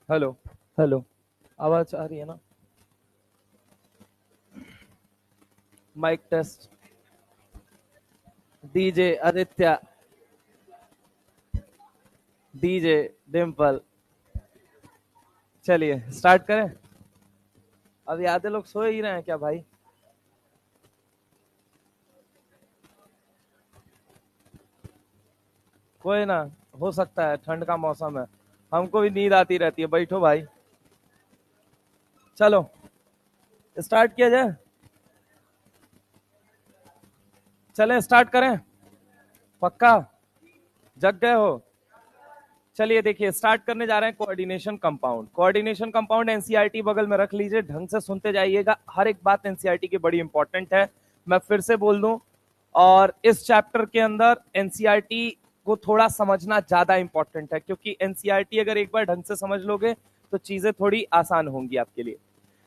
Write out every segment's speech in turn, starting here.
Hello. Hello. आवाज आ रही है ना? Mic test. DJ Aditya. DJ Dimple. चलिए स्टार्ट करें। अभी आधे लोग सो ही रहे हैं क्या भाई? कोई ना, हो सकता है, ठंड का मौसम है, हमको भी नींद आती रहती है। बैठो भाई, चलो स्टार्ट किया जाए। चलें स्टार्ट करें? पक्का? जग गए हो? चलिए देखिए, स्टार्ट करने जा रहे हैं coordination compound. Coordination compound NCERT बगल में रख लीजिए, ढंग से सुनते जाइएगा, हर एक बात एनसीईआरटी की बड़ी इंपॉर्टेंट है। मैं फिर से बोल दूं, और इस चैप्टर के अंदर एनसीईआरटी को थोड़ा समझना ज्यादा इंपॉर्टेंट है, क्योंकि एनसीईआरटी अगर एक बार ढंग से समझ लोगे तो चीजें थोड़ी आसान होंगी आपके लिए।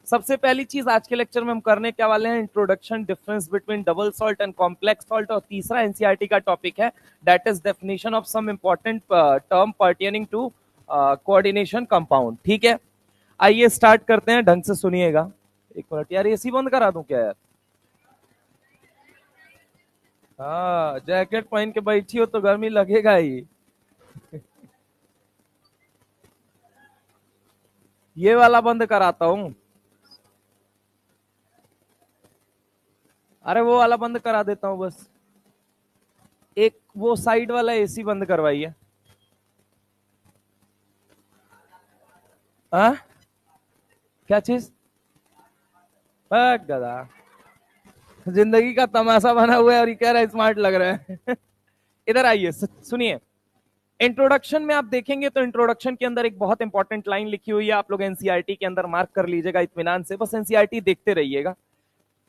सबसे पहली चीज आज के लेक्चर में हम करने क्या वाले हैं, introduction difference between double salt and complex salt, और तीसरा एनसीईआरटी का टॉपिक है that is definition of some important term pertaining to coordination compound. ठीक है, आइए स्टार्ट करते हैं, ढंग से सुनिएगा। एक मिनट यार, एसी बंद करा दूं क्या यार? हाँ, जैकेट पहन के बैठी हो तो गर्मी लगेगा ही। ये वाला बंद कराता हूँ। अरे वो वाला बंद करा देता हूँ बस। एक वो साइड वाला एसी बंद करवाइए। हाँ, क्या चीज? गधा, जिंदगी का तमाशा बना हुआ है और ये कह रहा है स्मार्ट लग रहा है। इधर आइए, सुनिए। इंट्रोडक्शन में आप देखेंगे तो इंट्रोडक्शन के अंदर एक बहुत इंपॉर्टेंट लाइन लिखी हुई है, आप लोग एनसीईआरटी के अंदर मार्क कर लीजिएगा इत्मीनान से, बस एनसीईआरटी देखते रहिएगा।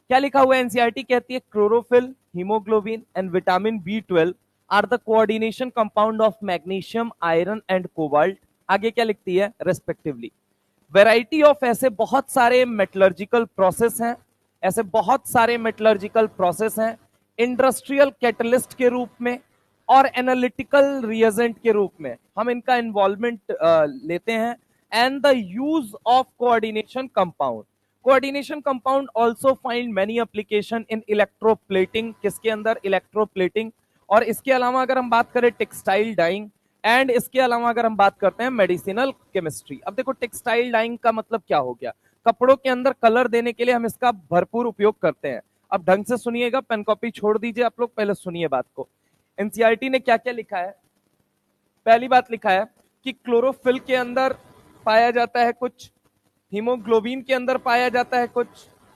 क्या लिखा हुआ है? एनसीईआरटी कहती है chlorophyll, haemoglobin and vitamin B 12 are the coordination compound of magnesium, iron and cobalt. आगे क्या लिखती है? रेस्पेक्टिवली। वैरायटी ऑफ ऐसे बहुत सारे मेटलर्जिकल प्रोसेस हैं, ऐसे बहुत सारे मेटलर्जिकल प्रोसेस हैं इंडस्ट्रियल कैटलिस्ट के रूप में और एनालिटिकल रिएजेंट के रूप में हम इनका इन्वॉल्वमेंट लेते हैं। And the use of coordination compound, coordination compound also find many application in electroplating. किसके अंदर? इलेक्ट्रोप्लेटिंग। और इसके अलावा अगर हम बात करें टेक्सटाइल डाइंग, एंड इसके अलावा अगर हम बात करते हैं मेडिसिनल केमिस्ट्री। अब देखो, टेक्सटाइल डाइंग का मतलब क्या हो गया? कपड़ों के अंदर कलर देने के लिए हम इसका भरपूर उपयोग करते हैं। अब ढंग से सुनिएगा, पेन कॉपी छोड़ दीजिए, आप लोग पहले सुनिए बात को। एनसीईआरटी ने क्या क्या लिखा है? पहली बात लिखा है कि क्लोरोफिल के अंदर पाया जाता है कुछ, हीमोग्लोबिन के अंदर पाया जाता है कुछ,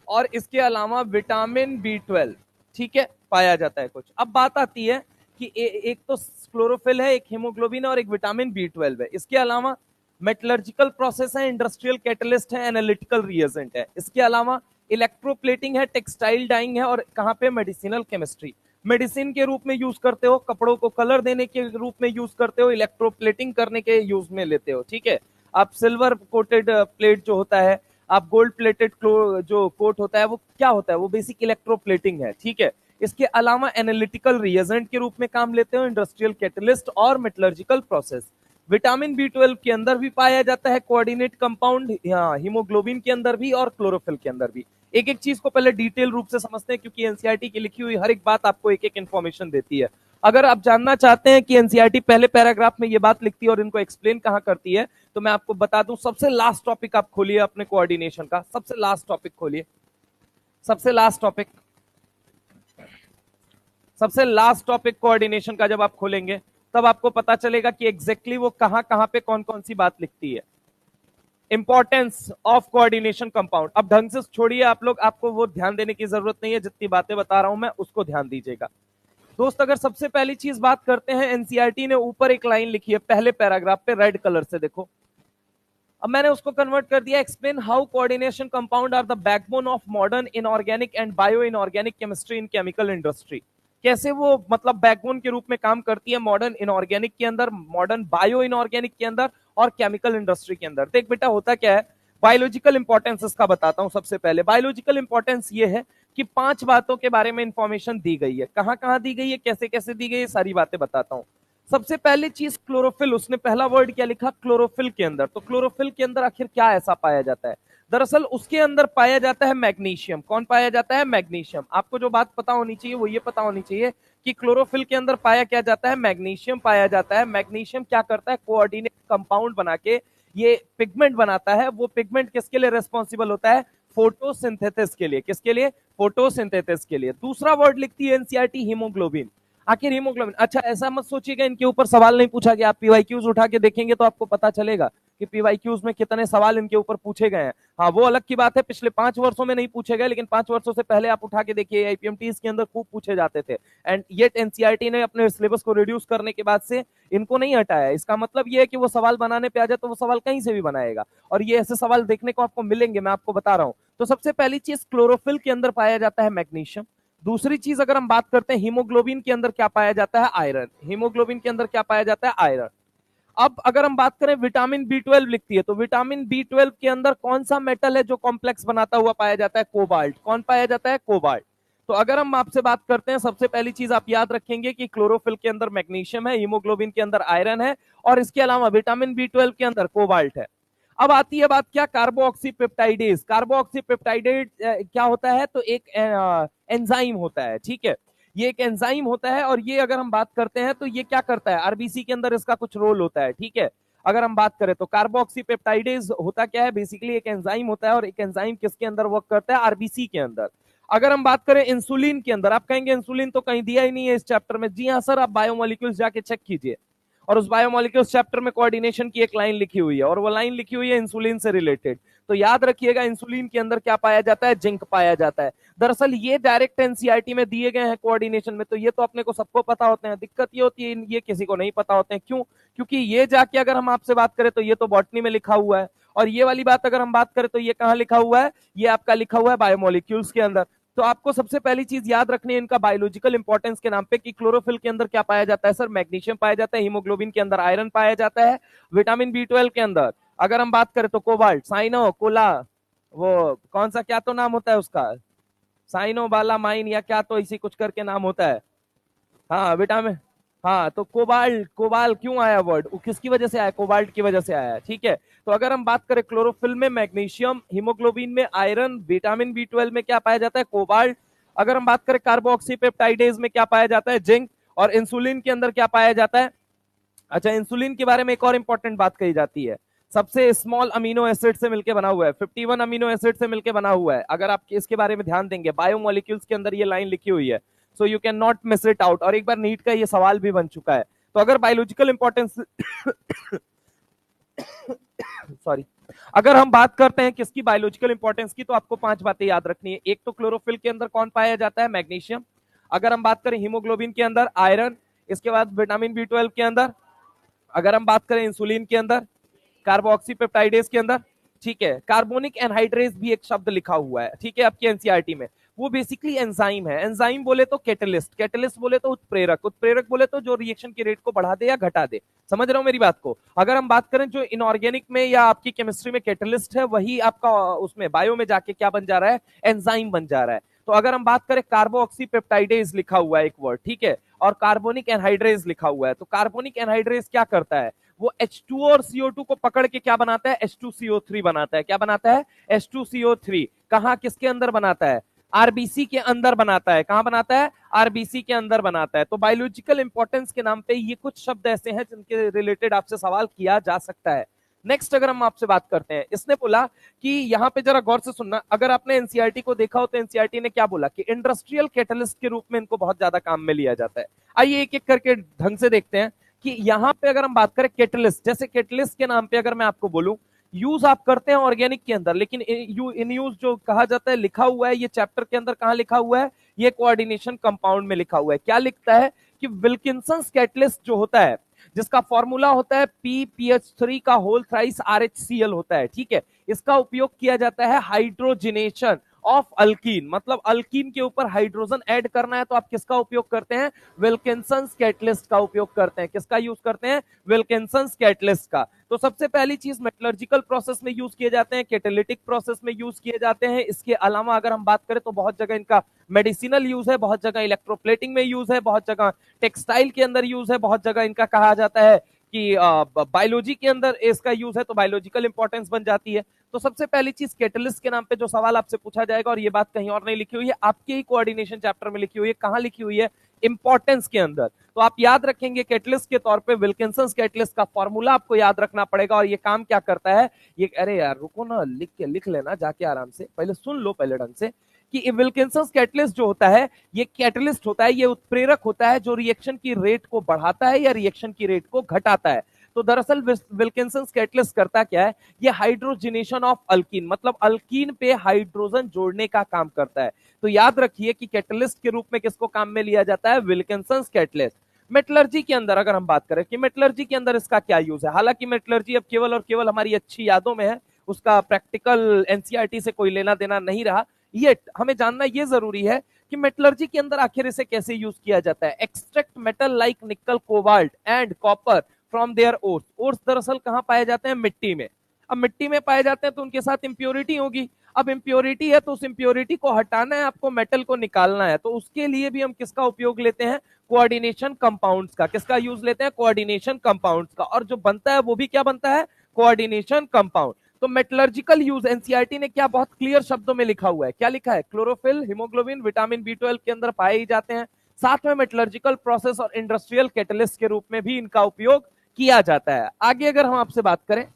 और इसके अलावा विटामिन बी 12, ठीक है, पाया जाता है कुछ। अब बात आती है कि एक तो क्लोरोफिल है, एक हीमोग्लोबिन है और एक विटामिन बी 12 है। इसके अलावा मेटलर्जिकल प्रोसेस है, इंडस्ट्रियल कैटलिस्ट है, एनालिटिकल रिएजेंट है। इसके अलावा इलेक्ट्रोप्लेटिंग है, टेक्सटाइल डाइंग है, और कहां पे? Medicinal chemistry. मेडिसिन के रूप में यूज करते हो, कपड़ों को कलर देने के रूप में यूज करते हो, इलेक्ट्रोप्लेटिंग करने के यूज में लेते हो। ठीक है, आप सिल्वर कोटेड प्लेट जो होता है, आप गोल्ड प्लेटेड जो कोट होता है, वो क्या होता है? वो बेसिक इलेक्ट्रोप्लेटिंग है। ठीक है, इसके अलावा एनालिटिकल रिएजेंट के रूप में काम लेते हो, इंडस्ट्रियल कैटलिस्ट और मेटलर्जिकल प्रोसेस। विटामिन बी 12 के अंदर भी पाया जाता है कोऑर्डिनेट कंपाउंड, हीमोग्लोबिन के अंदर भी और क्लोरोफिल के अंदर भी। एक एक चीज को पहले डिटेल रूप से समझते हैं, क्योंकि एनसीईआरटी की लिखी हुई हर एक बात आपको एक एक इन्फॉर्मेशन देती है। अगर आप जानना चाहते हैं कि एनसीईआरटी पहले पैराग्राफ में ये बात लिखती है और इनको एक्सप्लेन कहां करती है, तो मैं आपको बता दूं, सबसे लास्ट टॉपिक आप खोलिए अपने कोऑर्डिनेशन का, सबसे लास्ट टॉपिक खोलिए, सबसे लास्ट टॉपिक, सबसे लास्ट टॉपिक कोऑर्डिनेशन का जब आप खोलेंगे तब आपको पता चलेगा कि एग्जैक्टली वो कहां कहां पे कौन कौन सी बात लिखती है। Importance of coordination compound. अब ढंग से छोड़िए आप लोग, आपको वो ध्यान देने की जरूरत नहीं है, जितनी बातें बता रहा हूं मैं उसको ध्यान दीजिएगा। दोस्त, अगर सबसे पहली चीज बात करते हैं, एनसीईआरटी ने ऊपर एक लाइन लिखी है पहले पैराग्राफ पे, रेड कलर से देखो। अब मैंने उसको कन्वर्ट कर दिया, explain how coordination compound are the backbone of modern inorganic and bio inorganic chemistry in chemical industry. कैसे वो मतलब बैकबोन के रूप में काम करती है मॉडर्न इनऑर्गेनिक के अंदर, मॉडर्न बायो इनऑर्गेनिक के अंदर और केमिकल इंडस्ट्री के अंदर। देख बेटा, होता क्या है, बायोलॉजिकल इंपॉर्टेंस इसका बताता हूं। सबसे पहले बायोलॉजिकल इंपॉर्टेंस ये है कि 5 बातों के बारे में इंफॉर्मेशन दी गई है। कहां कहां दी गई है, कैसे कैसे दी गई है, सारी बातें बताता हूं। सबसे पहली चीज क्लोरोफिल, उसने पहला वर्ड क्या लिखा क्लोरोफिल के अंदर। तो क्लोरोफिल के अंदर आखिर क्या ऐसा पाया जाता है? दरअसल उसके अंदर पाया जाता है मैग्नीशियम। कौन पाया जाता है? मैग्नीशियम। आपको जो बात पता होनी चाहिए वो ये पता होनी चाहिए कि क्लोरोफिल के अंदर पाया क्या जाता है? मैग्नीशियम पाया जाता है। मैग्नीशियम क्या करता है? कोऑर्डिनेट कंपाउंड बना के ये पिगमेंट बनाता है। वो पिगमेंट किसके लिए रेस्पॉन्सिबल होता है? फोटोसिंथेसिस के लिए। किसके लिए? फोटोसिंथेसिस के लिए। दूसरा वर्ड लिखती है एनसीईआरटी हीमोग्लोबिन। आखिर हीमोग्लोबिन, अच्छा ऐसा मत सोचिएगा इनके ऊपर सवाल नहीं पूछा गया। आप पीवाईक्यूज उठा के देखेंगे तो आपको पता चलेगा कि पीवाईक्यूज में कितने सवाल इनके ऊपर पूछे गए हैं। हाँ वो अलग की बात है, पिछले 5 वर्षों में नहीं पूछे गए, लेकिन 5 वर्षों से पहले आप उठा के देखिए आईपीएमटीज के अंदर खूब पूछे जाते थे। एंड ये एनसीईआरटी ने अपने सिलेबस को रिड्यूस करने के बाद से इनको नहीं हटाया। इसका मतलब ये है कि वो सवाल बनाने पे आ जाए तो वो सवाल कहीं से भी बनाएगा, और ये ऐसे सवाल देखने को आपको मिलेंगे, मैं आपको बता रहा हूं। तो सबसे पहली चीज क्लोरोफिल के अंदर पाया जाता है मैग्नीशियम। दूसरी चीज अगर हम बात करते हैं हीमोग्लोबिन के अंदर क्या पाया जाता है? आयरन। हीमोग्लोबिन के अंदर क्या पाया जाता है? आयरन। अब अगर हम बात करें विटामिन बी 12 लिखती है, तो विटामिन बी 12 के अंदर कौन सा मेटल है जो कॉम्प्लेक्स बनाता हुआ पाया जाता है? कोबाल्ट। कौन पाया जाता है? कोबाल्ट। तो अगर हम आपसे बात करते हैं, सबसे पहली चीज आप याद रखेंगे कि क्लोरोफिल के अंदर मैग्नीशियम है, हीमोग्लोबिन के अंदर आयरन है, और इसके अलावा विटामिन बी 12 के अंदर कोबाल्ट है। अब आती है बात क्या? कार्बोऑक्सीपेप्टाइडेज। कार्बोऑक्सीपेप्टाइडेज क्या होता है? तो एक एंजाइम होता है, ठीक है। ये एक एंजाइम होता है, और ये अगर हम बात करते हैं तो ये क्या करता है? आरबीसी के अंदर इसका कुछ रोल होता है, ठीक है। अगर हम बात करें तो कार्बोऑक्सीपेप्टाइडेज होता क्या है? बेसिकली एक एंजाइम होता है, और एक एंजाइम किसके अंदर वर्क करता है? आरबीसी के अंदर। अगर हम बात करें इंसुलिन के अंदर, आप कहेंगे इंसुलिन तो कहीं दिया ही नहीं है इस चैप्टर में। जी हाँ सर, आप बायोमोलिक्यूल्स जाके चेक कीजिए, और उस बायोमोलिक्यूल्स चैप्टर में कोऑर्डिनेशन की एक लाइन लिखी हुई है, और वो लाइन लिखी हुई है इंसुलिन से रिलेटेड। तो याद रखिएगा इंसुलिन के अंदर क्या पाया जाता है? जिंक पाया जाता है। दरअसल ये डायरेक्ट एनसीईआरटी में दिए गए हैं कोऑर्डिनेशन में, तो ये तो अपने को सबको पता होते हैं। दिक्कत ये होती है ये किसी को नहीं पता होते हैं। क्यों? क्योंकि ये जाके अगर हम आपसे बात करें तो ये तो बॉटनी में लिखा हुआ है, और ये वाली बात अगर हम बात करें तो ये कहाँ लिखा हुआ है? ये आपका लिखा हुआ है बायोमोलिक्यूल्स के अंदर। तो आपको सबसे पहली चीज याद रखनी है इनका बायोलॉजिकल इंपॉर्टेंस के नाम पे कि क्लोरोफिल के अंदर क्या पाया जाता है? सर मैग्नीशियम पाया जाता है, हीमोग्लोबिन के अंदर आयरन पाया जाता है, विटामिन बी 12 के अंदर अगर हम बात करें तो कोबाल्ट, साइनो, कोला, वो कौन सा क्या तो नाम होता है उसका, साइनो बाला माइन या क्या तो इसी कुछ करके नाम होता है। हाँ विटामिन, हाँ तो कोबाल्ट, कोबाल क्यों आया वर्ड? वो किसकी वजह से आया? कोबाल्ट की वजह से आया, ठीक है। तो अगर हम बात करें क्लोरोफिल में मैग्नीशियम, हीमोग्लोबिन में आयरन, विटामिन बी 12 में क्या पाया जाता है? कोबाल्ट। अगर हम बात करें कार्बोऑक्सीपेप्टाइडेज में क्या पाया जाता है? जिंक। और इंसुलिन के अंदर क्या पाया जाता है? अच्छा इंसुलिन के बारे में एक और इंपॉर्टेंट बात कही जाती है, सबसे स्मॉल अमीनो एसिड से मिलकर बना हुआ है, 51 अमीनो एसिड से मिलकर बना हुआ है। अगर आप इसके बारे में ध्यान देंगे बायोमोलिक्यूल्स के अंदर ये लाइन लिखी हुई है, so you can not miss it out. और एक बार नीट का ये सवाल भी बन चुका है। तो अगर बायोलॉजिकल इंपॉर्टेंस सॉरी, अगर हम बात करते हैं किसकी बायोलॉजिकल इंपॉर्टेंस की, तो आपको 5 बातें याद रखनी है। एक तो क्लोरोफिल के अंदर कौन पाया जाता है? मैग्नीशियम। अगर हम बात करें हीमोग्लोबिन के अंदर आयरन, इसके बाद विटामिन बी 12 के अंदर, अगर हम बात करें इंसुलिन के अंदर, कार्बोऑक्सीपेप्टाइडेज के अंदर, ठीक है। कार्बोनिक एनहाइड्रेज भी एक शब्द लिखा हुआ है, ठीक है, आपकी एनसीईआरटी में। वो बेसिकली एंजाइम है। एंजाइम बोले तो कैटलिस्ट, कैटलिस्ट बोले तो उत्प्रेरक, उत्प्रेरक बोले तो जो रिएक्शन की रेट को बढ़ा दे या घटा दे। समझ रहे हो मेरी बात को? अगर हम बात करें जो इनऑर्गेनिक में या आपकी केमिस्ट्री में कैटलिस्ट है, वही आपका उसमें बायो में जाके क्या बन जा रहा है? एंजाइम बन जा रहा है। तो अगर हम बात करें कार्बोऑक्सीपेप्टाइडेज लिखा हुआ है एक वर्ड, ठीक है, और कार्बोनिक एनहाइड्रेज लिखा हुआ है, तो कार्बोनिक एनहाइड्रेज क्या करता है? वो H2 और CO2 को पकड़ के क्या बनाता है? H2CO3 बनाता है। क्या बनाता है? H2CO3। कहां, किसके अंदर बनाता है? आरबीसी के अंदर बनाता है। कहां बनाता है? आरबीसी के अंदर बनाता है। तो बायोलॉजिकल इंपॉर्टेंस के नाम पे ये कुछ शब्द ऐसे हैं जिनके रिलेटेड आपसे सवाल किया जा सकता है। नेक्स्ट अगर हम आपसे बात करते हैं, इसने बोला कि यहां पे जरा गौर से सुनना, अगर आपने एनसीईआरटी को देखा हो तो एनसीईआरटी ने क्या बोला कि इंडस्ट्रियल कैटलिस्ट के रूप में इनको बहुत ज्यादा काम में लिया जाता है। आइए एक एक करके ढंग से देखते हैं कि यहां पे अगर हम बात करें कैटलिस्ट, जैसे कैटलिस्ट के नाम पे अगर मैं आपको बोलूं, यूज आप करते हैं ऑर्गेनिक के अंदर, लेकिन इन यूज जो कहा जाता है, लिखा हुआ है ये चैप्टर के अंदर, कहां लिखा हुआ है? ये कोऑर्डिनेशन कंपाउंड में लिखा हुआ है। क्या लिखता है कि विल्किंसंस कैटलिस्ट जो होता है, जिसका फॉर्मूला होता है PPH3 का होल थ्राइस RHCl होता है, ठीक है, इसका उपयोग किया जाता है हाइड्रोजिनेशन ऑफ अल्कीन, मतलब अल्कीन के ऊपर हाइड्रोजन ऐड करना है तो आप किसका उपयोग करते हैं? विल्किंसंस कैटलिस्ट का उपयोग करते हैं। किसका यूज करते हैं? विल्किंसंस कैटलिस्ट का। तो सबसे पहली चीज मेटलर्जिकल प्रोसेस में यूज किए जाते हैं, कैटालिटिक प्रोसेस में यूज किए जाते हैं। इसके अलावा अगर हम बात करें तो बहुत जगह इनका मेडिसिनल यूज है, बहुत जगह इलेक्ट्रोप्लेटिंग में यूज है, बहुत जगह टेक्सटाइल के अंदर यूज है, बहुत जगह इनका कहा जाता है कि बायोलॉजी के अंदर इसका यूज है, तो बायोलॉजिकल इंपॉर्टेंस बन जाती है। तो सबसे पहली चीज कैटलिस्ट के नाम पे जो सवाल आपसे पूछा जाएगा, और ये बात कहीं और नहीं लिखी हुई है, आपके ही कोऑर्डिनेशन चैप्टर में लिखी हुई है। कहां लिखी हुई है? इंपॉर्टेंस के अंदर। तो आप याद रखेंगे कैटलिस्ट के तौर पे विल्किंसंस कैटलिस्ट का फॉर्मूला आपको याद रखना पड़ेगा। और ये काम क्या करता है? ये, अरे यार रुको ना, लिख लेना जाके आराम से, पहले सुन लो पहले ढंग से, कि विल्किंसंस कैटलिस्ट जो होता है ये कैटलिस्ट होता है, ये उत्प्रेरक होता है जो रिएक्शन की रेट को बढ़ाता है या रिएक्शन की रेट को घटाता है। तो दरअसल विल्किंसंस कैटलिस्ट करता क्या है? ये हाइड्रोजनेशन ऑफ अल्कीन, मतलब अल्कीन पे हाइड्रोजन जोड़ने का काम करता है। तो याद रखिए कि कैटलिस्ट के रूप में किसको काम में लिया जाता है? विल्किंसंस कैटलिस्ट। मेटलर्जी के अंदर अगर हम बात करें कि मेटलर्जी के अंदर इसका क्या यूज है, हालांकि मेटलर्जी अब केवल और केवल हमारी अच्छी यादों में है, उसका प्रैक्टिकल एनसीईआरटी से कोई लेना देना नहीं रहा। ये हमें जानना ये जरूरी है कि मेटलर्जी के अंदर आखिर इसे कैसे यूज किया जाता है। Extract metal like nickel, cobalt and copper from their ores. Ores दरअसल कहां पाए जाते हैं? मिट्टी में। अब मिट्टी में पाए जाते हैं तो उनके साथ इंप्योरिटी होगी। अब इंप्योरिटी है तो उस इंप्योरिटी को हटाना है, आपको मेटल को निकालना है, तो उसके लिए भी हम किसका उपयोग लेते हैं? कोऑर्डिनेशन कंपाउंड्स का। किसका यूज लेते हैं? कोऑर्डिनेशन कंपाउंड्स का। और जो बनता है वो भी क्या बनता है? Coordination compound. तो मेटलर्जिकल यूज एनसीईआरटी ने क्या बहुत क्लियर शब्दों में लिखा हुआ है, क्या लिखा है? क्लोरोफिल, हीमोग्लोबिन, विटामिन बी12 के अंदर पाए ही जाते हैं। साथ में मेटलर्जिकल प्रोसेस और इंडस्ट्रियल कैटलिस्ट के रूप में भी इनका उपयोग किया जाता है। आगे अगर हम आपसे बात करें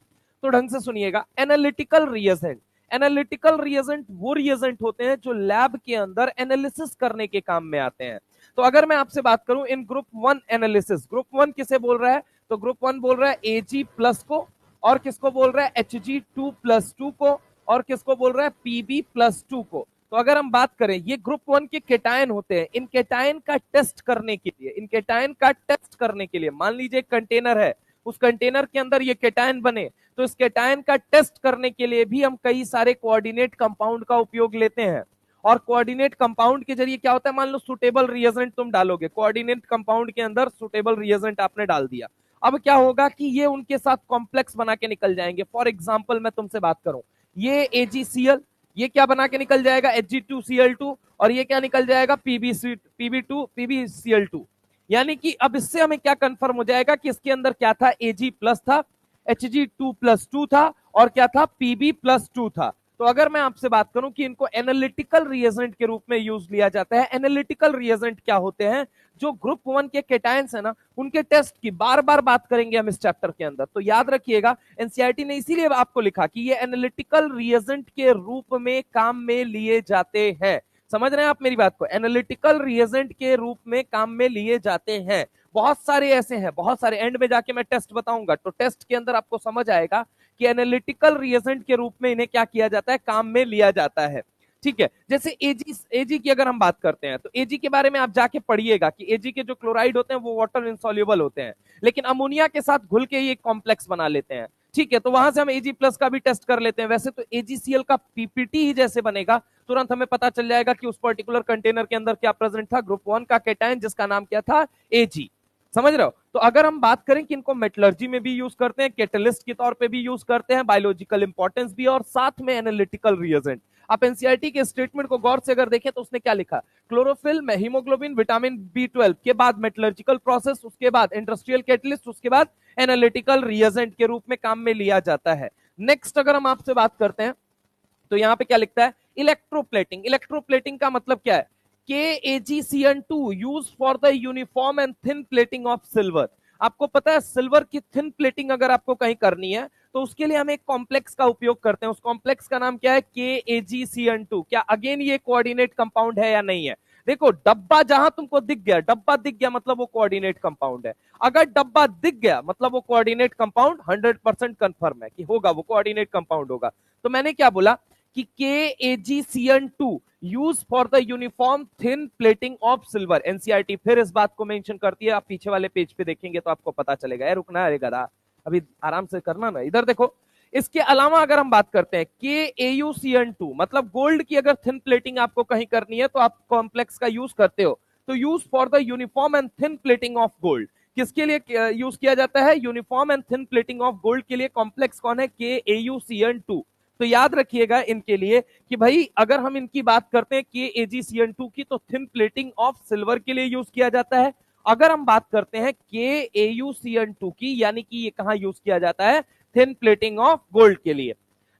तो ढंग से सुनिएगा, एनालिटिकल रिएजेंट। एनालिटिकल रिएजेंट वो रिएजेंट होते हैं जो लैब के अंदर एनालिसिस करने के काम में आते हैं। तो अगर मैं आपसे बात करूं इन ग्रुप 1 एनालिसिस, ग्रुप 1 किसे बोल रहा है? तो ग्रुप 1 बोल रहा है Ag प्लस को, और किसको बोल रहा है? Hg2+2 को, और किसको बोल रहा है? Pb+2 को। तो अगर हम बात करें, ये ग्रुप 1 के केटायन होते हैं। इन केटायन का टेस्ट करने के लिए, इन केटायन का टेस्ट करने के लिए, मान लीजिए एक कंटेनर है, उस कंटेनर के अंदर ये केटायन बने, तो इस केटायन का टेस्ट करने के लिए भी हम कई सारे कोऑर्डिनेट कंपाउंड का उपयोग लेते हैं। और कोऑर्डिनेट कंपाउंड के जरिए क्या होता है? मान लो सुटेबल रिएजेंट तुम डालोगे, कोऑर्डिनेट कंपाउंड के अंदर सुटेबल रिएजेंट आपने डाल दिया, अब क्या होगा कि ये उनके साथ कॉम्प्लेक्स बना के निकल जाएंगे। फॉर एग्जाम्पल मैं तुमसे बात करूं, ये AgCl, ये क्या बना के निकल जाएगा? Hg2Cl2, और ये क्या निकल जाएगा? PbCl2। यानी कि अब इससे हमें क्या कंफर्म हो जाएगा कि इसके अंदर क्या था? Ag प्लस था, Hg2+2 था, और क्या था? Pb+2 था। तो अगर मैं आपसे बात करूं कि इनको एनालिटिकल रिएजेंट के रूप में यूज लिया जाता है, एनालिटिकल रिएजेंट क्या होते हैं? जो ग्रुप 1 के केटायंस है ना, उनके टेस्ट की बार बार बात करेंगे हम इस चैप्टर के अंदर। तो याद रखिएगा, एनसीईआरटी ने इसीलिए आपको लिखा कि ये एनालिटिकल रिएजेंट के रूप में काम में लिए जाते हैं। समझ रहे हैं आप मेरी बात को? एनालिटिकल रिएजेंट के रूप में काम में लिए जाते हैं। बहुत सारे ऐसे हैं, बहुत सारे, एंड में जाके मैं टेस्ट बताऊंगा, तो टेस्ट के अंदर आपको समझ आएगा कि एनालिटिकल रिएजेंट के रूप में इन्हें क्या किया जाता है? काम में लिया जाता है। ठीक है, जैसे एजी की अगर हम बात करते हैं तो एजी के बारे में आप जाके पढ़िएगा कि एजी के जो क्लोराइड होते हैं वो वाटर इंसॉल्युबल होते हैं, लेकिन अमोनिया के साथ घुल के ये कॉम्प्लेक्स बना लेते हैं। ठीक है, तो वहां से हम Ag+ का भी टेस्ट कर लेते हैं। वैसे तो AgCl का पीपीटी ही जैसे बनेगा, तुरंत हमें पता चल जाएगा कि उस पर्टिकुलर कंटेनर के अंदर क्या प्रेजेंट था? ग्रुप 1 का केटायन जिसका नाम क्या था? Ag। समझ रहे हो? तो अगर हम बात करें कि इनको मेटलर्जी में भी यूज करते हैं, कैटलिस्ट के तौर पे भी यूज करते हैं, बायोलॉजिकल इंपॉर्टेंस भी, और साथ में एनालिटिकल रिएजेंट। आप एनसीईआरटी के स्टेटमेंट को गौर से अगर देखें तो उसने क्या लिखा? क्लोरोफिल में हीमोग्लोबिन, विटामिन B12 के बाद मेटलर्जिकल प्रोसेस, उसके बाद इंडस्ट्रियल कैटलिस्ट, उसके बाद एनालिटिकल रिएजेंट के रूप में काम में लिया जाता है। नेक्स्ट अगर हम आपसे बात करते हैं तो यहां पे क्या लिखता है? इलेक्ट्रोप्लेटिंग। इलेक्ट्रोप्लेटिंग का मतलब क्या है? KAgCN2 use for the uniform and thin plating of silver. आपको पता है सिल्वर की थिन प्लेटिंग अगर आपको कहीं करनी है तो उसके लिए हम एक कॉम्प्लेक्स का उपयोग करते हैं। उस कॉम्प्लेक्स का नाम क्या है? KAgCN2। क्या अगेन ये कोऑर्डिनेट कंपाउंड है या नहीं है? देखो, डब्बा जहां तुमको दिख गया, डब्बा दिख गया मतलब वो कोऑर्डिनेट कंपाउंड है। अगर डब्बा दिख गया मतलब वो कोऑर्डिनेट कंपाउंड 100% कंफर्म है कि होगा, वो कोऑर्डिनेट कंपाउंड होगा। तो मैंने क्या बोला कि KAgCN2 use for the uniform thin plating of silver. NCERT फिर इस बात को मेंशन करती है, आप पीछे वाले पेज पे देखेंगे तो आपको पता चलेगा। रुकना है गधा, अभी आराम से करना ना। इधर देखो, इसके अलावा अगर हम बात करते हैं KAuCN2, मतलब गोल्ड की अगर थिन प्लेटिंग आपको कहीं करनी है तो आप कॉम्प्लेक्स का यूज करते हो, तो use for the uniform and thin plating of gold, किसके लिए यूज किया जाता है? Uniform and thin plating of gold के लिए कॉम्प्लेक्स कौन है? KAuCN2। तो याद रखिएगा इनके लिए कि भाई अगर हम इनकी बात करते हैं KAgCN2 की, तो थिन प्लेटिंग ऑफ सिल्वर के लिए यूज किया जाता है। अगर हम बात करते हैं KAuCN2 की, यानी कि ये कहां यूज किया जाता है? थिन प्लेटिंग ऑफ गोल्ड के लिए।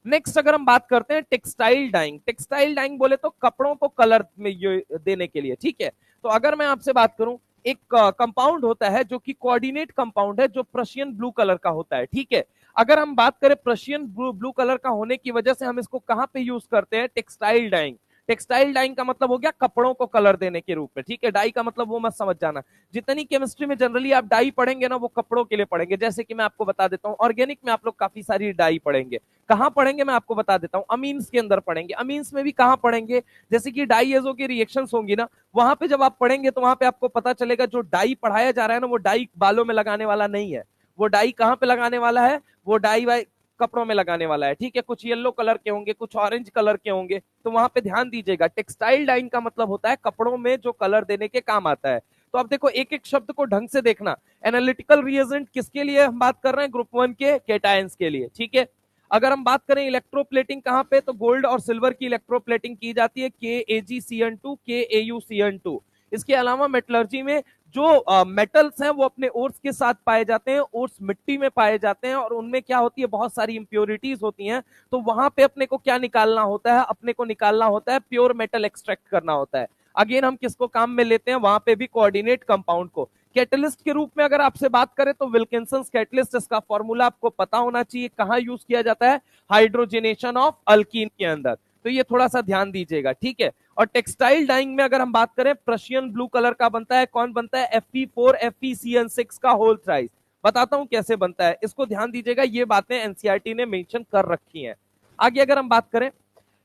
नेक्स्ट अगर हम बात करते हैं टेक्सटाइल डाइंग, टेक्सटाइल डाइंग बोले तो कपड़ों को कलर में देने के लिए, ठीक है। तो अगर मैं आपसे बात करूं, एक कंपाउंड होता है जो कि कोऑर्डिनेट कंपाउंड है, जो प्रशियन ब्लू कलर का होता है, ठीक है। अगर हम बात करें प्रशियन ब्लू कलर का होने की वजह से हम इसको कहां पे यूज करते हैं? Textile dying. टेक्सटाइल डाइंग का मतलब हो गया कपड़ों को कलर देने के रूप में, ठीक है। डाई का मतलब वो मत समझ जाना, जितनी केमिस्ट्री में जनरली आप डाई पढ़ेंगे ना, वो कपड़ों के लिए पढ़ेंगे। जैसे कि मैं आपको बता देता हूं, ऑर्गेनिक में आप लोग काफी सारी डाई पढ़ेंगे। कहां पढ़ेंगे मैं आपको बता देता हूं, अमीन्स के अंदर पढ़ेंगे। अमीन्स में भी कहां पढ़ेंगे? जैसे कि डाईएजो की रिएक्शंस होंगी ना, वहां पे जब आप पढ़ेंगे तो वहां पे आपको पता चलेगा जो डाई पढ़ाया जा रहा है ना, वो डाई बालों में लगाने वाला नहीं है। वो डाई कहां पे लगाने वाला है? वो डाई कपड़ों में लगाने वाला है, ठीक है। कुछ येलो कलर के होंगे, कुछ ऑरेंज कलर के होंगे, तो वहां पे ध्यान दीजिएगा। टेक्सटाइल डाइंग का मतलब होता है कपड़ों में जो कलर देने के काम आता है। तो अब देखो, एक एक शब्द को ढंग से देखना। एनालिटिकल रिएजेंट किसके लिए हम बात कर रहे हैं? ग्रुप 1 के केटायंस के लिए, ठीक है। अगर हम बात करें इलेक्ट्रोप्लेटिंग कहां पे, तो गोल्ड और सिल्वर की इलेक्ट्रोप्लेटिंग की जाती है KAgCN2, KAuCN2। इसके अलावा मेटलर्जी में जो मेटल्स हैं वो अपने ओर्स के साथ पाए जाते हैं, ओर्स मिट्टी में पाए जाते हैं, और उनमें क्या होती है? बहुत सारी इंप्योरिटीज होती हैं। तो वहां पे अपने को क्या निकालना होता है? अपने को निकालना होता है प्योर मेटल एक्सट्रैक्ट करना होता है। अगेन हम किसको काम में लेते हैं? वहां पे भी कोऑर्डिनेट कंपाउंड को। कैटलिस्ट के रूप में अगर आपसे बात करें तो विल्किंसन कैटलिस्ट, इसका फॉर्मूला आपको पता होना चाहिए। कहां यूज किया जाता है? हाइड्रोजनेशन ऑफ अल्कीन के अंदर। तो ये थोड़ा सा ध्यान दीजिएगा, ठीक है। और टेक्सटाइल डाइंग में अगर हम बात करें, प्रशियन ब्लू कलर का बनता है। कौन बनता है? Fe4 FeCN6 का होल थ्राइस। बताता हूं कैसे बनता है, इसको ध्यान दीजिएगा। ये बातें एनसीईआरटी ने मेंशन कर रखी हैं। आगे अगर हम बात करें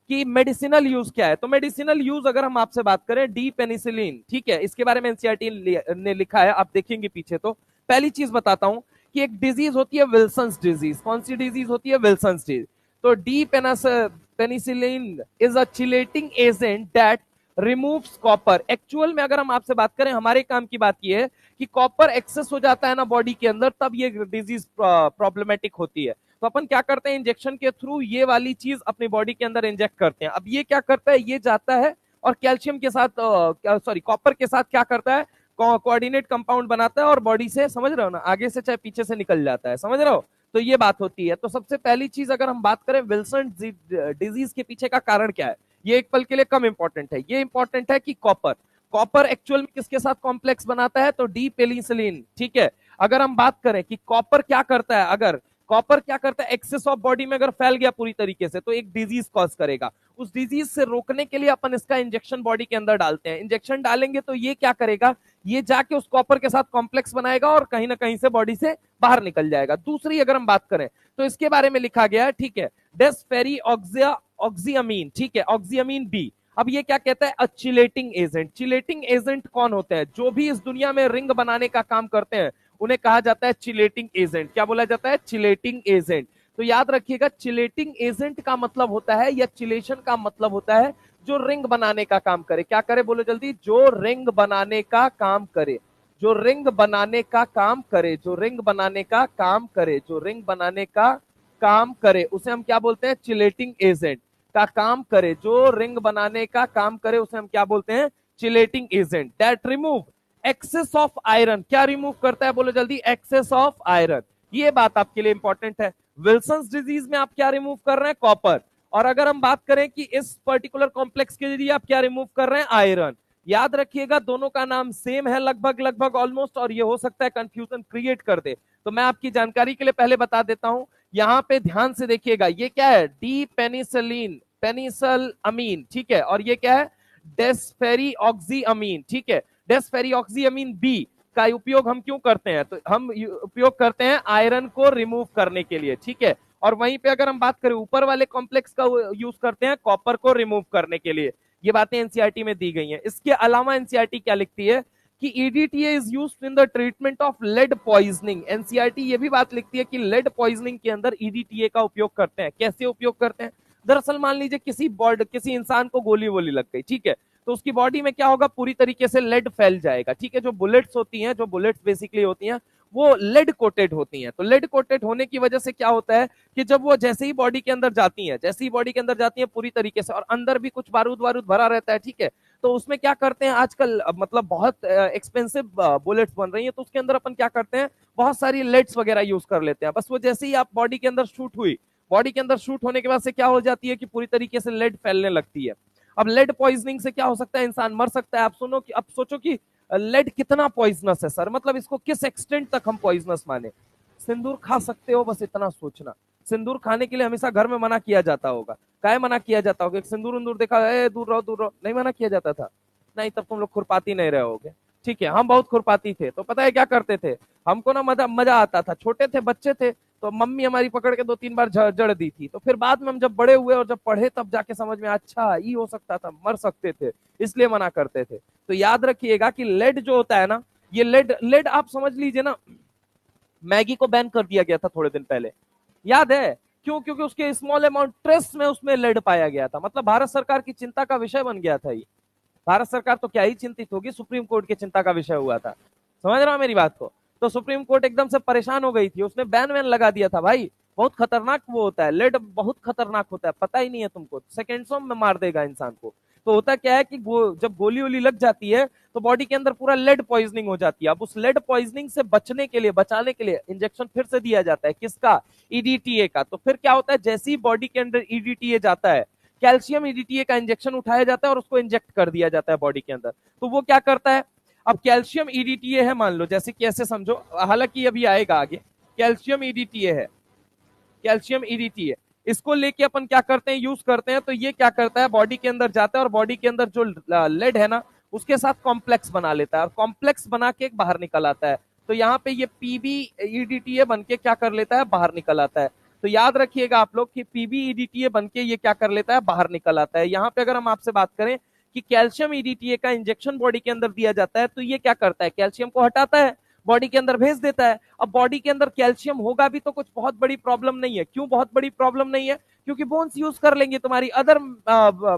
कि मेडिसिनल यूज क्या है, तो मेडिसिनल यूज अगर हम आपसे बात करें, डी पेनिसिलिन, ठीक है। इसके बारे में एनसीईआरटी ने लिखा है, आप देखेंगे पीछे। तो पहली चीज बताता हूं कि एक डिजीज होती है विल्सन्स डिजीज। कौन सी डिजीज होती है? Wilson's disease. तो D penicillin is a chelating agent that removes copper. Actual में अगर हम आपसे बात करें, हमारे काम की बात यह है कि कॉपर एक्सेस हो जाता है ना बॉडी के अंदर, तब ये डिजीज प्रॉब्लमेटिक होती है। तो अपन क्या करते हैं? इंजेक्शन के थ्रू ये वाली चीज अपनी बॉडी के अंदर इंजेक्ट करते हैं। अब ये क्या करता है? ये जाता है और कैल्शियम के साथ, सॉरी, कॉपर के साथ क्या करता है? कोऑर्डिनेट कंपाउंड बनाता है और बॉडी से, समझ रहे हो ना, आगे से चाहे पीछे से निकल जाता है, समझ रहे हो? तो ये बात होती है। तो सबसे पहली चीज अगर हम बात करें विल्सन डिजीज के पीछे का कारण क्या है, ये एक पल के लिए कम इंपॉर्टेंट है। ये इंपॉर्टेंट है कि कॉपर, कॉपर एक्चुअल में किसके साथ कॉम्प्लेक्स बनाता है? तो डी पेनिसिलिन, ठीक है। अगर हम बात करें कि कॉपर क्या करता है, अगर कॉपर क्या करता है, एक्सेस ऑफ बॉडी में अगर फैल गया पूरी तरीके से, तो एक डिजीज कॉज करेगा। उस डिजीज से रोकने के लिए अपन इसका इंजेक्शन बॉडी के अंदर डालते हैं। इंजेक्शन डालेंगे तो ये क्या करेगा? ये जाके उस कॉपर के साथ कॉम्प्लेक्स बनाएगा और कहीं ना कहीं से बॉडी से बाहर निकल जाएगा। दूसरी अगर हम बात करें तो इसके बारे में लिखा गया है, ठीक है, डेस्फेरी ऑक्सियामीन, ठीक है, ऑक्सियामीन बी। अब ये क्या कहता है? Chelating agent. चिलेटिंग एजेंट कौन होते हैं? जो भी इस दुनिया में रिंग बनाने का काम करते हैं उन्हें कहा जाता है चिलेटिंग एजेंट। क्या बोला जाता है? Chelating agent. तो याद रखिएगा, चिलेटिंग एजेंट का मतलब होता है, या चिलेशन का मतलब होता है जो रिंग बनाने का काम करे। क्या करे? बोलो जल्दी। जो रिंग बनाने का काम करे, जो रिंग बनाने का काम करे, जो रिंग बनाने का काम करे, जो रिंग बनाने का काम करे, उसे हम क्या बोलते हैं? Chelating agent. का काम करे, जो रिंग बनाने का काम करे, उसे हम क्या बोलते हैं? Chelating agent. That remove excess of iron. क्या रिमूव करता है? बोलो जल्दी। Excess of iron. ये बात आपके लिए इंपॉर्टेंट है। विल्सन्स डिजीज में आप क्या रिमूव कर रहे हैं? कॉपर। और अगर हम बात करें कि इस पर्टिकुलर कॉम्प्लेक्स के लिए आप क्या रिमूव कर रहे हैं? आयरन। याद रखिएगा, दोनों का नाम सेम है, लगभग लगभग ऑलमोस्ट, और ये हो सकता है कंफ्यूजन क्रिएट कर दे। तो मैं आपकी जानकारी के लिए पहले बता देता हूं, यहां पे ध्यान से देखिएगा। ये क्या है? डी पेनिसिलिन, पेनिसल अमीन, ठीक है। और ये क्या है? डेस्फेरी ऑक्सीअमीन, ठीक है। डेस्फेरी ऑक्सीअमीन बी का उपयोग हम क्यों करते हैं? तो हम उपयोग करते हैं आयरन को रिमूव करने के लिए, ठीक है। और वहीं पे अगर हम बात करें ऊपर वाले कॉम्प्लेक्स का यूज करते हैं कॉपर को रिमूव करने के लिए। ये बातें एनसीईआरटी में दी गई हैं। इसके अलावा एनसीईआरटी क्या लिखती है कि EDTA is used in the treatment of lead poisoning. NCERT ये भी बात लिखती है कि लेड पॉइजनिंग के अंदर ईडीटीए का उपयोग करते हैं। कैसे उपयोग करते हैं? दरअसल मान लीजिए किसी इंसान को गोली वोली लग गई, ठीक है, तो उसकी बॉडी में क्या होगा, पूरी तरीके से लेड फैल जाएगा, ठीक है। जो बुलेट्स होती हैं, जो बुलेट्स बेसिकली होती हैं, वो लेड कोटेड होती हैं। तो लेड कोटेड होने की वजह से क्या होता है कि जब वो जैसे ही बॉडी के अंदर जाती हैं, जैसे ही बॉडी के अंदर जाती हैं पूरी तरीके से, और अंदर भी कुछ बारूद वारूद भरा रहता है, ठीक है, तो उसमें क्या करते हैं आजकल, मतलब बहुत एक्सपेंसिव बुलेट्स बन रही हैं, तो उसके अंदर अपन क्या करते हैं, बहुत सारी लेड्स वगैरह यूज कर लेते हैं। बस वो जैसे ही आप बॉडी के अंदर शूट हुई, बॉडी के अंदर शूट होने के बाद से क्या हो जाती है कि पूरी तरीके से लेड फैलने लगती है। अब लेड पॉइजनिंग से क्या हो सकता है, इंसान मर सकता है। आप सोचो कि लेड कितना पॉइजनस है सर, मतलब इसको किस एक्सटेंट तक हम पॉइजनस माने। सिंदूर खा सकते हो, बस इतना सोचना। सिंदूर खाने के लिए हमेशा घर में मना किया जाता होगा। काहे मना किया जाता होगा? सिंदूर उंदूर देखा, दूर रहो दूर रहो, नहीं मना किया जाता था? नहीं, तब तुम लोग खुरपाती नहीं रहे होगे, ठीक है। हम बहुत खुरपाती थे, तो पता है क्या करते थे, हमको ना मजा आता था। छोटे थे, बच्चे थे, तो मम्मी हमारी पकड़ के 2-3 बार जड़ दी थी। तो फिर बाद में हम जब बड़े हुए और जब पढ़े, तब जाके समझ में अच्छा ये हो सकता था, मर सकते थे, इसलिए मना करते थे। तो याद रखिएगा कि लेड जो होता है ना, ये लेड लेड आप समझ लीजिए ना, मैगी को बैन कर दिया गया था थोड़े दिन पहले, याद है? क्यों? क्योंकि उसके स्मॉल अमाउंट ट्रेस में उसमें लेड पाया गया था। मतलब भारत सरकार की चिंता का विषय बन गया था ये। भारत सरकार तो क्या ही चिंतित होगी, सुप्रीम कोर्ट की चिंता का विषय हुआ था। समझ रहा हूं मेरी बात को? तो सुप्रीम कोर्ट एकदम से परेशान हो गई थी, उसने बैन वैन लगा दिया था। भाई बहुत खतरनाक वो होता है, लेड बहुत खतरनाक होता है, पता ही नहीं है तुमको, सेकेंड्सों में मार देगा इंसान को। तो होता क्या है कि जब गोली वोली लग जाती है तो बॉडी के अंदर पूरा लेड पॉइजनिंग हो जाती है। अब उस लेड पॉइजनिंग से बचने के लिए, बचाने के लिए इंजेक्शन फिर से दिया जाता है, किसका? ईडीटीए का। तो फिर क्या होता है, जैसे ही बॉडी के अंदर ईडीटीए जाता है, कैल्शियम ईडीटीए का इंजेक्शन उठाया जाता है और उसको इंजेक्ट कर दिया जाता है बॉडी के अंदर। तो वो क्या करता है, अब कैल्शियम ईडीटीए है, मान लो, जैसे कि ऐसे समझो, हालांकि अभी आएगा आगे, कैल्शियम ईडीटीए है, कैल्शियम ईडीटीए, इसको लेके अपन क्या करते हैं, यूज करते हैं। तो ये क्या करता है, बॉडी के अंदर जाता है और बॉडी के अंदर जो लेड है ना, उसके साथ कॉम्प्लेक्स बना लेता है, और कॉम्प्लेक्स बना के बाहर निकल आता है। तो यहाँ पे ये पीबीईडीटीए बन के क्या कर लेता है, बाहर निकल आता है। तो याद रखिएगा आप लोग कि पीबीईडीटीए बन के ये क्या कर लेता है, बाहर निकल आता है। यहाँ पे अगर हम आपसे बात करें कि कैल्शियम ईडीटीए का इंजेक्शन बॉडी के अंदर दिया जाता है, तो ये क्या करता है, कैल्शियम को हटाता है, बॉडी के अंदर भेज देता है। अब बॉडी के अंदर कैल्शियम होगा भी तो कुछ बहुत बड़ी प्रॉब्लम नहीं है। क्यों बहुत बड़ी प्रॉब्लम नहीं है? क्योंकि बोन्स यूज कर लेंगे, तुम्हारी अदर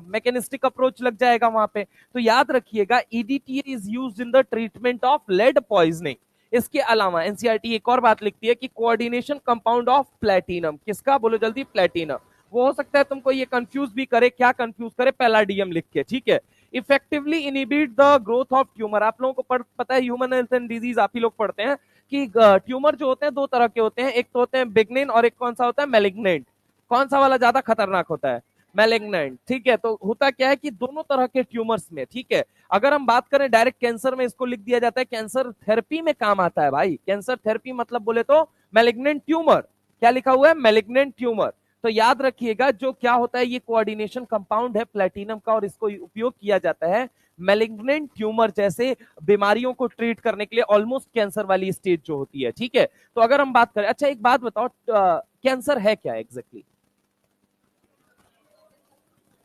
मैकेनिस्टिक अप्रोच लग जाएगा वहां पे। तो याद रखिएगा, EDTA is used in the treatment of lead poisoning. इसके अलावा एनसीईआरटी एक और बात लिखती है कि कोऑर्डिनेशन कंपाउंड ऑफ प्लेटिनम, किसका? बोलो जल्दी, प्लेटिनम। वो हो सकता है तुमको ये कंफ्यूज भी करे, क्या कंफ्यूज करे, पैलाडियम लिख के, ठीक है। Effectively inhibit the growth of tumour. आप लोगों को पता है, ह्यूमन हेल्थ एंड डिजीज आप ही लोग पढ़ते हैं कि ट्यूमर जो होते हैं दो तरह के होते हैं, एक तो होते हैं बिग्निन और एक कौन सा होता है, मैलिग्नेंट। कौन सा वाला ज्यादा खतरनाक होता है? मैलिग्नेंट, ठीक है। तो होता क्या है कि दोनों तरह के ट्यूमर्स में, ठीक है, अगर हम बात करें डायरेक्ट कैंसर में, इसको लिख दिया जाता है कैंसर थेरेपी में काम आता है। भाई कैंसर थेरेपी मतलब बोले तो मैलिग्नेंट ट्यूमर, क्या लिखा हुआ है, मैलिग्नेंट ट्यूमर। तो याद रखिएगा, जो क्या होता है, ये कोऑर्डिनेशन कंपाउंड है प्लेटिनम का, और इसको उपयोग किया जाता है मैलिग्नेंट ट्यूमर जैसे बीमारियों को ट्रीट करने के लिए, ऑलमोस्ट कैंसर वाली स्टेज जो होती है, ठीक है। तो अगर हम बात करें, अच्छा एक बात बताओ, कैंसर है क्या exactly?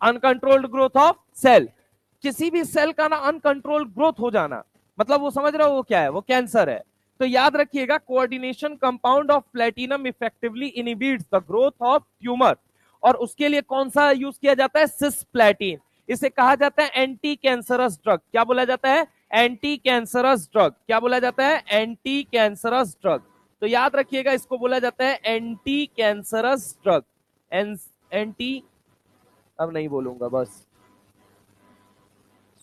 Uncontrolled growth of cell. किसी भी सेल का ना अनकंट्रोल्ड ग्रोथ हो जाना, मतलब वो समझ रहे हो वो क्या है, वो कैंसर है। तो याद रखिएगा, coordination compound of platinum effectively inhibits the growth of tumour. और उसके लिए कौन सा यूज किया जाता है, सिस्प्लेटिन। इसे कहा जाता है एंटी कैंसरस ड्रग। क्या बोला जाता है? Anti cancerous drug. क्या बोला जाता है? Anti cancerous drug. तो याद रखिएगा, इसको बोला जाता है एंटी कैंसरस ड्रग। एंटी, अब नहीं बोलूंगा, बस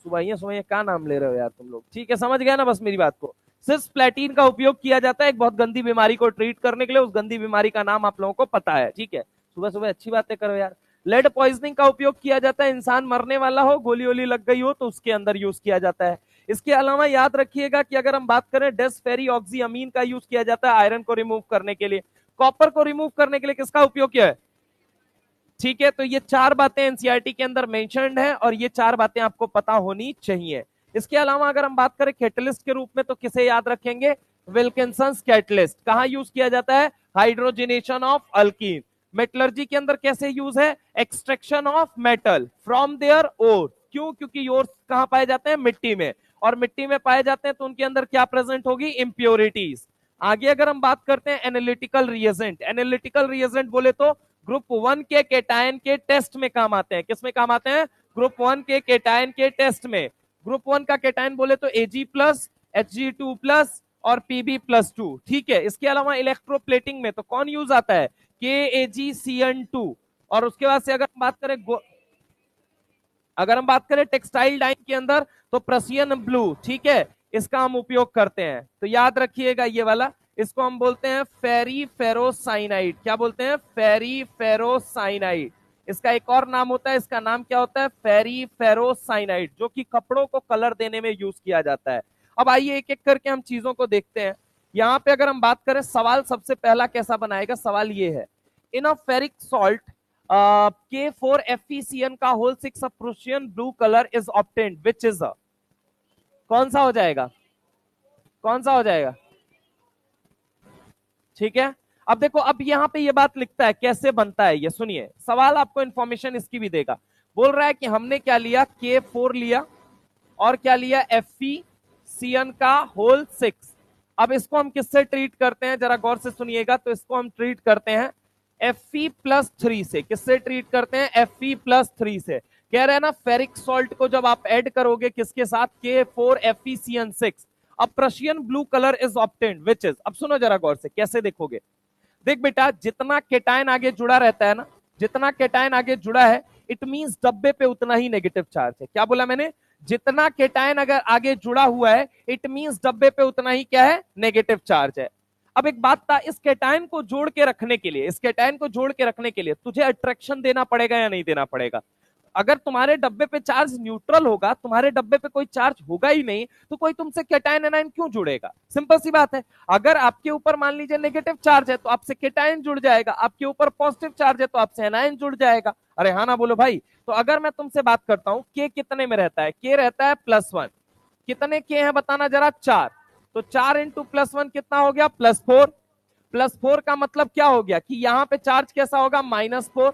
सुबह सुबह क्या नाम ले रहे हो यार तुम लोग, ठीक है, समझ गया ना बस मेरी बात को। सिस्प्लेटिन का उपयोग किया जाता है एक बहुत गंदी बीमारी को ट्रीट करने के लिए, उस गंदी बीमारी का नाम आप लोगों को पता है, ठीक है। सुबह सुबह अच्छी बातें करो यार। लेड पॉइजनिंग का उपयोग किया जाता है, इंसान मरने वाला हो, गोली वोली लग गई हो, तो उसके अंदर यूज किया जाता है। इसके अलावा याद रखिएगा कि अगर हम बात करें, डेस्फेरी ऑक्सी अमीन का यूज किया जाता है आयरन को रिमूव करने के लिए। कॉपर को रिमूव करने के लिए किसका उपयोग किया है? ठीक है। तो ये चार बातें एनसीईआरटी के अंदर मेंशन्ड है, और ये चार बातें आपको पता होनी चाहिए। इसके अलावा अगर हम बात करें कैटलिस्ट के रूप में, तो किसे याद रखेंगे? विल्किंसंस कैटलिस्ट। कहां यूज किया जाता है? Hydrogenation of alkyne. मेटलर्जी के अंदर कैसे यूज है? Extraction of metal from their ore. क्यों? क्योंकि ओर कहां पाए जाते हैं? मिट्टी में। और मिट्टी में पाए जाते हैं तो उनके अंदर क्या प्रेजेंट होगी, इंप्योरिटीज। आगे अगर हम बात करते हैं एनालिटिकल रिएजेंट, एनालिटिकल रिएजेंट बोले तो ग्रुप 1 के केटायन के टेस्ट में काम आते हैं। किस में काम आते हैं, ग्रुप 1 के केटायन के टेस्ट में। ग्रुप 1 का केटायन बोले तो Ag प्लस, Hg2 प्लस और Pb प्लस 2, ठीक है। इसके अलावा इलेक्ट्रोप्लेटिंग में तो कौन यूज आता है, KAgCN2। और उसके बाद से अगर हम बात करें टेक्सटाइल डाइंग के अंदर तो प्रसियन ब्लू, ठीक है, इसका हम उपयोग करते हैं। तो याद रखिएगा ये वाला, इसको हम बोलते हैं फेरी फेरोसाइनाइड। क्या बोलते हैं, फेरी फेरोसाइनाइड। इसका एक और नाम होता है, इसका नाम क्या होता है, फेरी फेरोसाइनाइड, जो कि कपड़ों को कलर देने में यूज किया जाता है। अब आइए एक एक करके हम चीजों को देखते हैं। यहां पे अगर हम बात करें, सवाल सबसे पहला कैसा बनाएगा, सवाल ये है, इन अ फेरिक सॉल्ट K4FeCN का whole 6 Prussian blue colour is obtained which is a, कौन सा हो जाएगा, कौन सा हो जाएगा, ठीक है। अब देखो, अब यहां पे ये बात लिखता है कैसे बनता है, ये सुनिए, सवाल आपको इंफॉर्मेशन इसकी भी देगा। बोल रहा है कि हमने क्या लिया, K4 लिया और क्या लिया, FeCN का होल 6। अब इसको हम किससे ट्रीट करते हैं, जरा गौर से सुनिएगा, तो इसको हम ट्रीट करते हैं Fe+3 से। किससे ट्रीट करते हैं, Fe+3 से। कह रहे हैं ना, फेरिक सॉल्ट को जब आप ऐड करोगे किसके साथ, K4FeCN6, अब Prussian blue colour is obtained which is. अब सुनो जरा गौर से, कैसे देखोगे, देख बेटा, जितना केटायन आगे जुड़ा रहता है ना, जितना केटायन आगे जुड़ा है, इट मींस डब्बे पे उतना ही नेगेटिव चार्ज है। क्या बोला मैंने, जितना केटायन अगर आगे जुड़ा हुआ है, इट मींस डब्बे पे उतना ही क्या है, नेगेटिव चार्ज है। अब एक बात था, इस केटायन को जोड़ के रखने के लिए, इस केटायन को जोड़ के रखने के लिए तुझे अट्रैक्शन देना पड़ेगा या नहीं देना पड़ेगा। अगर तुम्हारे डब्बे पे चार्ज न्यूट्रल होगा, तुम्हारे डब्बे पे कोई चार्ज होगा ही नहीं, तो कोई तुमसे केटायन एनायन क्यों जुड़ेगा, सिंपल सी बात है। अगर आपके ऊपर मान लीजिए नेगेटिव चार्ज है तो आपसे केटायन जुड़ जाएगा, आपके ऊपर पॉजिटिव चार्ज है तो आपसे एनायन जुड़ जाएगा। अरे हाँ ना बोलो भाई। तो अगर मैं तुमसे बात करता हूं, के कितने में रहता है, के रहता है +1। कितने के हैं बताना जरा, 4। तो 4 इंटू +1 कितना हो गया, +4। +4 का मतलब क्या हो गया कि यहां पे चार्ज कैसा होगा, -4।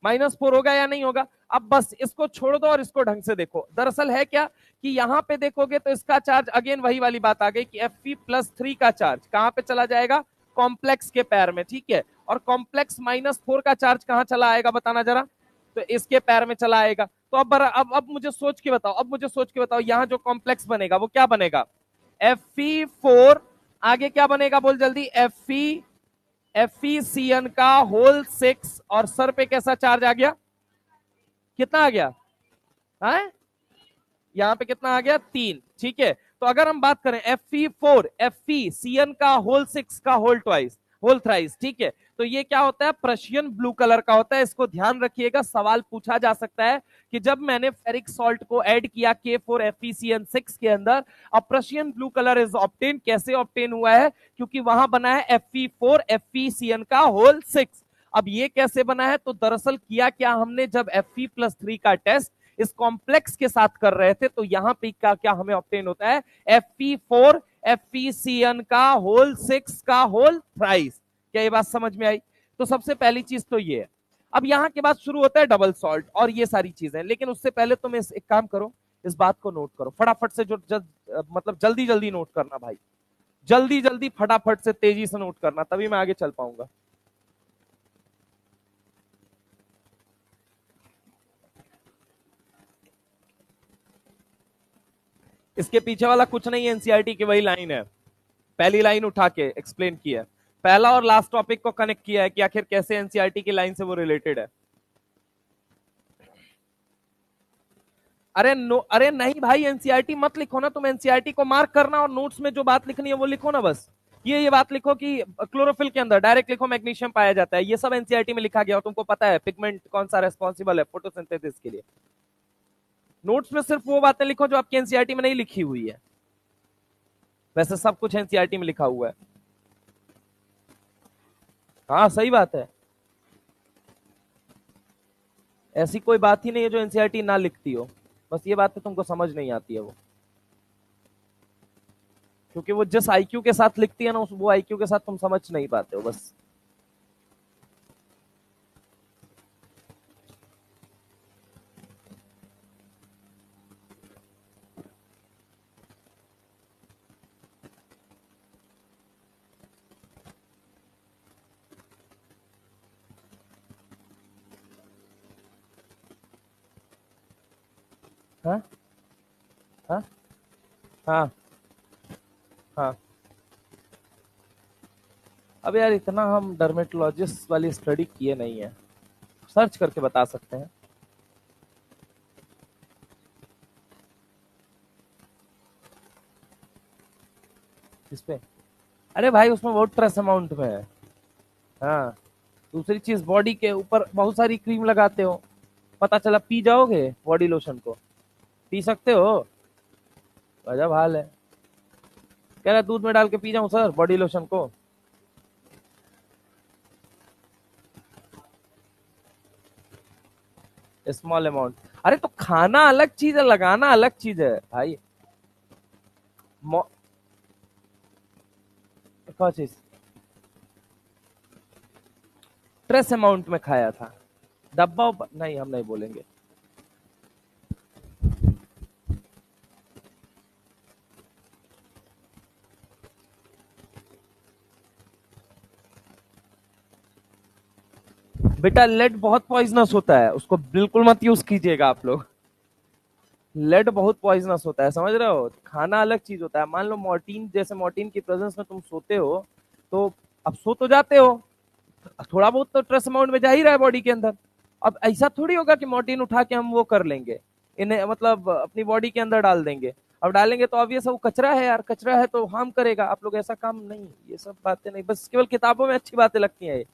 -4 होगा या नहीं होगा। अब बस इसको छोड़ दो और इसको ढंग से देखो। दरअसल है क्या कि यहां पे देखोगे तो इसका चार्ज, अगेन वही वाली बात आ गई कि Fe+3 का चार्ज कहां पे चला जाएगा, कॉम्प्लेक्स के पैर में, ठीक है। और कॉम्प्लेक्स -4 का चार्ज कहां चला आएगा बताना जरा, तो इसके पैर में चला आएगा। तो अब मुझे सोच के बताओ, अब मुझे सोच के बताओ, यहां जो कॉम्प्लेक्स बनेगा वो क्या बनेगा, Fe4, आगे क्या बनेगा बोल जल्दी, FeCN का होल 6, और सर पे कैसा चार्ज आ गया, कितना आ गया है, यहां पे कितना आ गया, 3, ठीक है। तो अगर हम बात करें Fe4 FeCN का होल 6 का होल ट्वाइस, होल थ्राइस, ठीक है। तो ये क्या होता है, प्रशियन ब्लू कलर का होता है। इसको ध्यान रखिएगा, सवाल पूछा जा सकता है कि जब मैंने फेरिक सॉल्ट को ऐड किया K4FeCN6 के अंदर, अब Prussian blue colour is obtain, कैसे ऑब्टेन हुआ है, क्योंकि वहां बना है Fe4FeCN का होल 6। अब ये कैसे बना है, तो दरअसल किया क्या हमने, जब Fe+3 का टेस्ट इस कॉम्प्लेक्स के साथ कर रहे थे, तो यहां पे क्या क्या हमें ऑब्टेन होता है, Fe4FeCN का होल 6 का होल थ्राइस। क्या ये बात समझ में आई। तो सबसे पहली चीज तो ये है। अब यहां के बाद शुरू होता है डबल सॉल्ट और ये सारी चीजें, लेकिन उससे पहले तुम एक काम करो, इस बात को नोट करो फटाफट से, मतलब जल्दी जल्दी नोट करना भाई, जल्दी जल्दी फटाफट से तेजी से नोट करना, तभी मैं आगे चल पाऊंगा। इसके पीछे वाला कुछ नहीं है, एनसीईआरटी की वही लाइन है, पहली लाइन उठा के एक्सप्लेन किया है, पहला और लास्ट टॉपिक को कनेक्ट किया है कि आखिर कैसे एनसीईआरटी की लाइन से वो रिलेटेड है। अरे नहीं भाई, एनसीईआरटी मत लिखो ना तुम, एनसीईआरटी को मार्क करना और नोट्स में जो बात लिखनी है वो लिखो ना बस। ये बात लिखो कि क्लोरोफिल के अंदर डायरेक्ट लिखो मैग्नीशियम पाया जाता है, ये सब एनसीईआरटी में लिखा गया और तुमको पता है पिगमेंट कौन सा रेस्पॉन्सिबल है फोटोसिंथेसिस के लिए। नोट्स में सिर्फ वो बातें लिखो जो आपकी एनसीईआरटी में नहीं लिखी हुई है, वैसे सब कुछ एनसीईआरटी में लिखा हुआ है। हाँ सही बात है, ऐसी कोई बात ही नहीं है जो एनसीईआरटी ना लिखती हो, बस ये बात तो तुमको समझ नहीं आती है वो, क्योंकि वो जिस आईक्यू के साथ लिखती है ना, वो आईक्यू के साथ तुम समझ नहीं पाते हो बस। हाँ हाँ हाँ हाँ। अब यार इतना हम डर्मेटोलॉजिस्ट वाली स्टडी किए नहीं है, सर्च करके बता सकते हैं। किस पे? अरे भाई उसमें बहुत ट्रेस अमाउंट में है। हाँ। दूसरी चीज, बॉडी के ऊपर बहुत सारी क्रीम लगाते हो, पता चला पी जाओगे बॉडी लोशन को, पी सकते हो? गजब हाल है। कह रहा दूध में डाल के पी जाऊं सर बॉडी लोशन को? Small amount. अरे तो खाना अलग चीज है, लगाना अलग चीज है भाई। मो- कौन चीज? ट्रेस अमाउंट में खाया था। नहीं, हम नहीं बोलेंगे। बेटा लेड बहुत पॉइजनस होता है, उसको बिल्कुल मत यूज कीजिएगा आप लोग। लेड बहुत पॉइजनस होता है, समझ रहे हो? खाना अलग चीज होता है। मान लो मोर्टीन, जैसे मोर्टीन की प्रेजेंस में तुम सोते हो, तो अब सो तो जाते हो, थोड़ा बहुत तो ट्रेस अमाउंट में जा ही रहा है बॉडी के अंदर। अब ऐसा थोड़ी होगा कि मोर्टीन उठा के हम वो कर लेंगे, इन्हें मतलब अपनी बॉडी के अंदर डाल देंगे। अब डालेंगे तो ऑब्वियस वो कचरा है यार, कचरा है तो हार्म करेगा। आप लोग ऐसा काम नहीं, ये सब बातें नहीं, बस केवल किताबों में अच्छी बातें लगती हैं ये।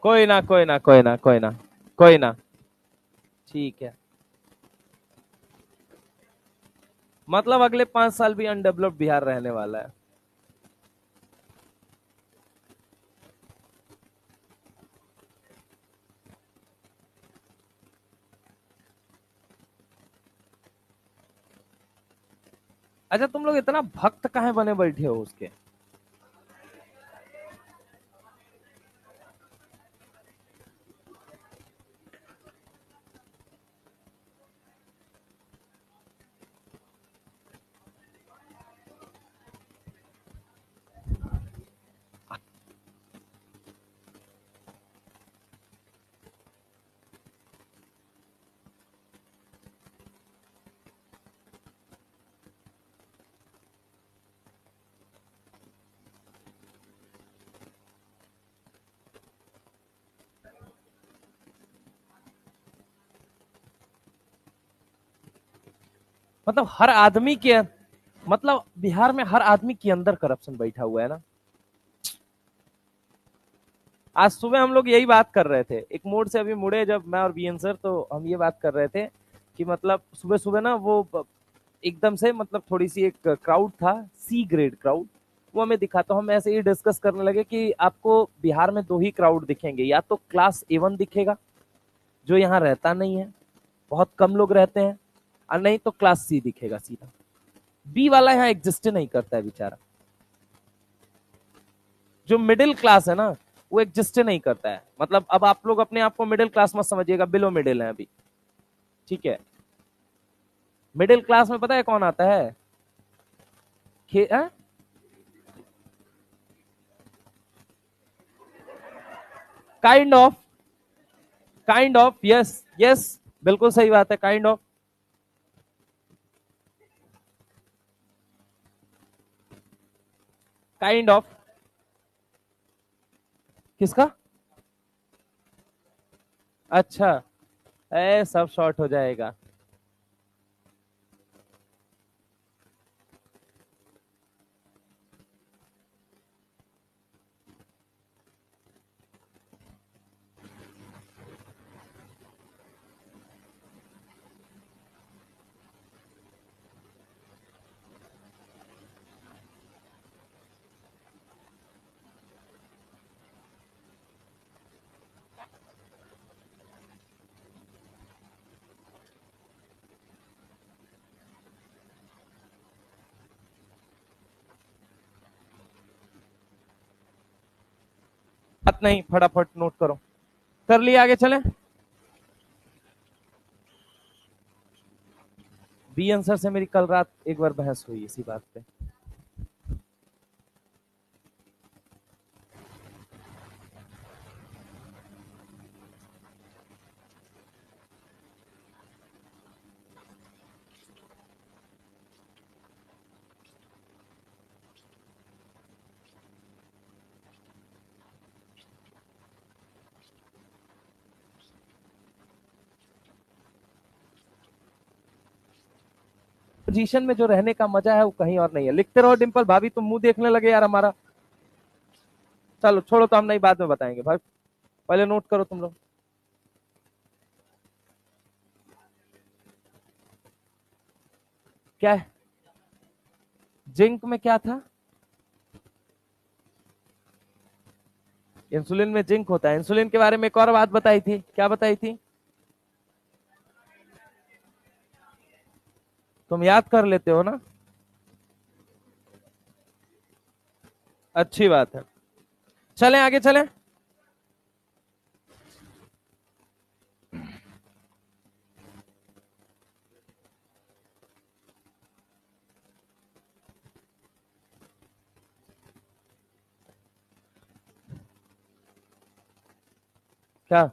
कोई ना कोई ना कोई ना कोई ना कोई ना, ठीक है। मतलब अगले 5 साल भी अनडेवलप्ड बिहार रहने वाला है। अच्छा, तुम लोग इतना भक्त काहे बने बैठे हो उसके? मतलब हर आदमी के, मतलब बिहार में हर आदमी के अंदर करप्शन बैठा हुआ है ना। आज सुबह हम लोग यही बात कर रहे थे, एक मोड़ से अभी मुड़े जब मैं और बीएन सर, तो हम ये बात कर रहे थे कि मतलब सुबह सुबह ना वो एकदम से मतलब थोड़ी सी एक क्राउड था, सी ग्रेड क्राउड, वो हमें दिखा, तो हम ऐसे ही डिस्कस करने लगे कि आपको बिहार में दो ही क्राउड दिखेंगे, या तो क्लास A1 दिखेगा जो यहाँ रहता नहीं है, बहुत कम लोग रहते हैं, और नहीं तो क्लास C दिखेगा सीधा। बी वाला यहाँ एग्जिस्ट नहीं करता है बेचारा। जो मिडिल क्लास है ना, वो एग्जिस्ट नहीं करता है। मतलब अब आप लोग अपने आप को मिडिल क्लास मत समझिएगा, बिलो मिडिल है अभी, ठीक है। मिडिल क्लास में पता है कौन आता है? Kind of, kind of, yes yes, बिल्कुल सही बात है, काइंड ऑफ। काइंड ऑफ किसका? अच्छा, ए सब शॉर्ट हो जाएगा। बात नहीं, फटाफट नोट करो। कर लिया, आगे चले। बी आंसर से मेरी कल रात एक बार बहस हुई इसी बात पे। पोजीशन में जो रहने का मजा है वो कहीं और नहीं है। लिखते रहो डिंपल भाभी, तुम मुंह देखने लगे यार हमारा। चलो छोड़ो, तो हम नहीं, बाद में बताएंगे भाई, पहले नोट करो तुम लोग। क्या है? जिंक में क्या था? इंसुलिन में जिंक होता है। इंसुलिन के बारे में एक और बात बताई थी, क्या बताई थी? तुम याद कर लेते हो ना, अच्छी बात है। चलें आगे चलें। क्या?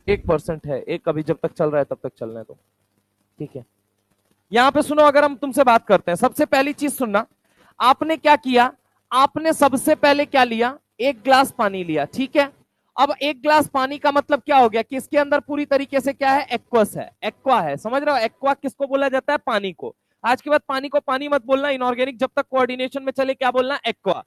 1% है, एक अभी जब तक चल रहा है तब तक चलने दो, ठीक है। यहां पे सुनो, अगर हम तुमसे बात करते हैं, सबसे पहली चीज सुनना, आपने क्या किया, आपने सबसे पहले क्या लिया, एक ग्लास पानी लिया, ठीक है। अब एक ग्लास पानी का मतलब क्या हो गया कि इसके अंदर पूरी तरीके से क्या है, एक्वस है, एक्वा है, समझ रहे हो। एक्वा किसको बोला जाता है, पानी को। आज के बाद पानी को पानी मत बोलना, इनऑर्गेनिक जब तक कोऑर्डिनेशन में चले क्या बोलना, एक्वा।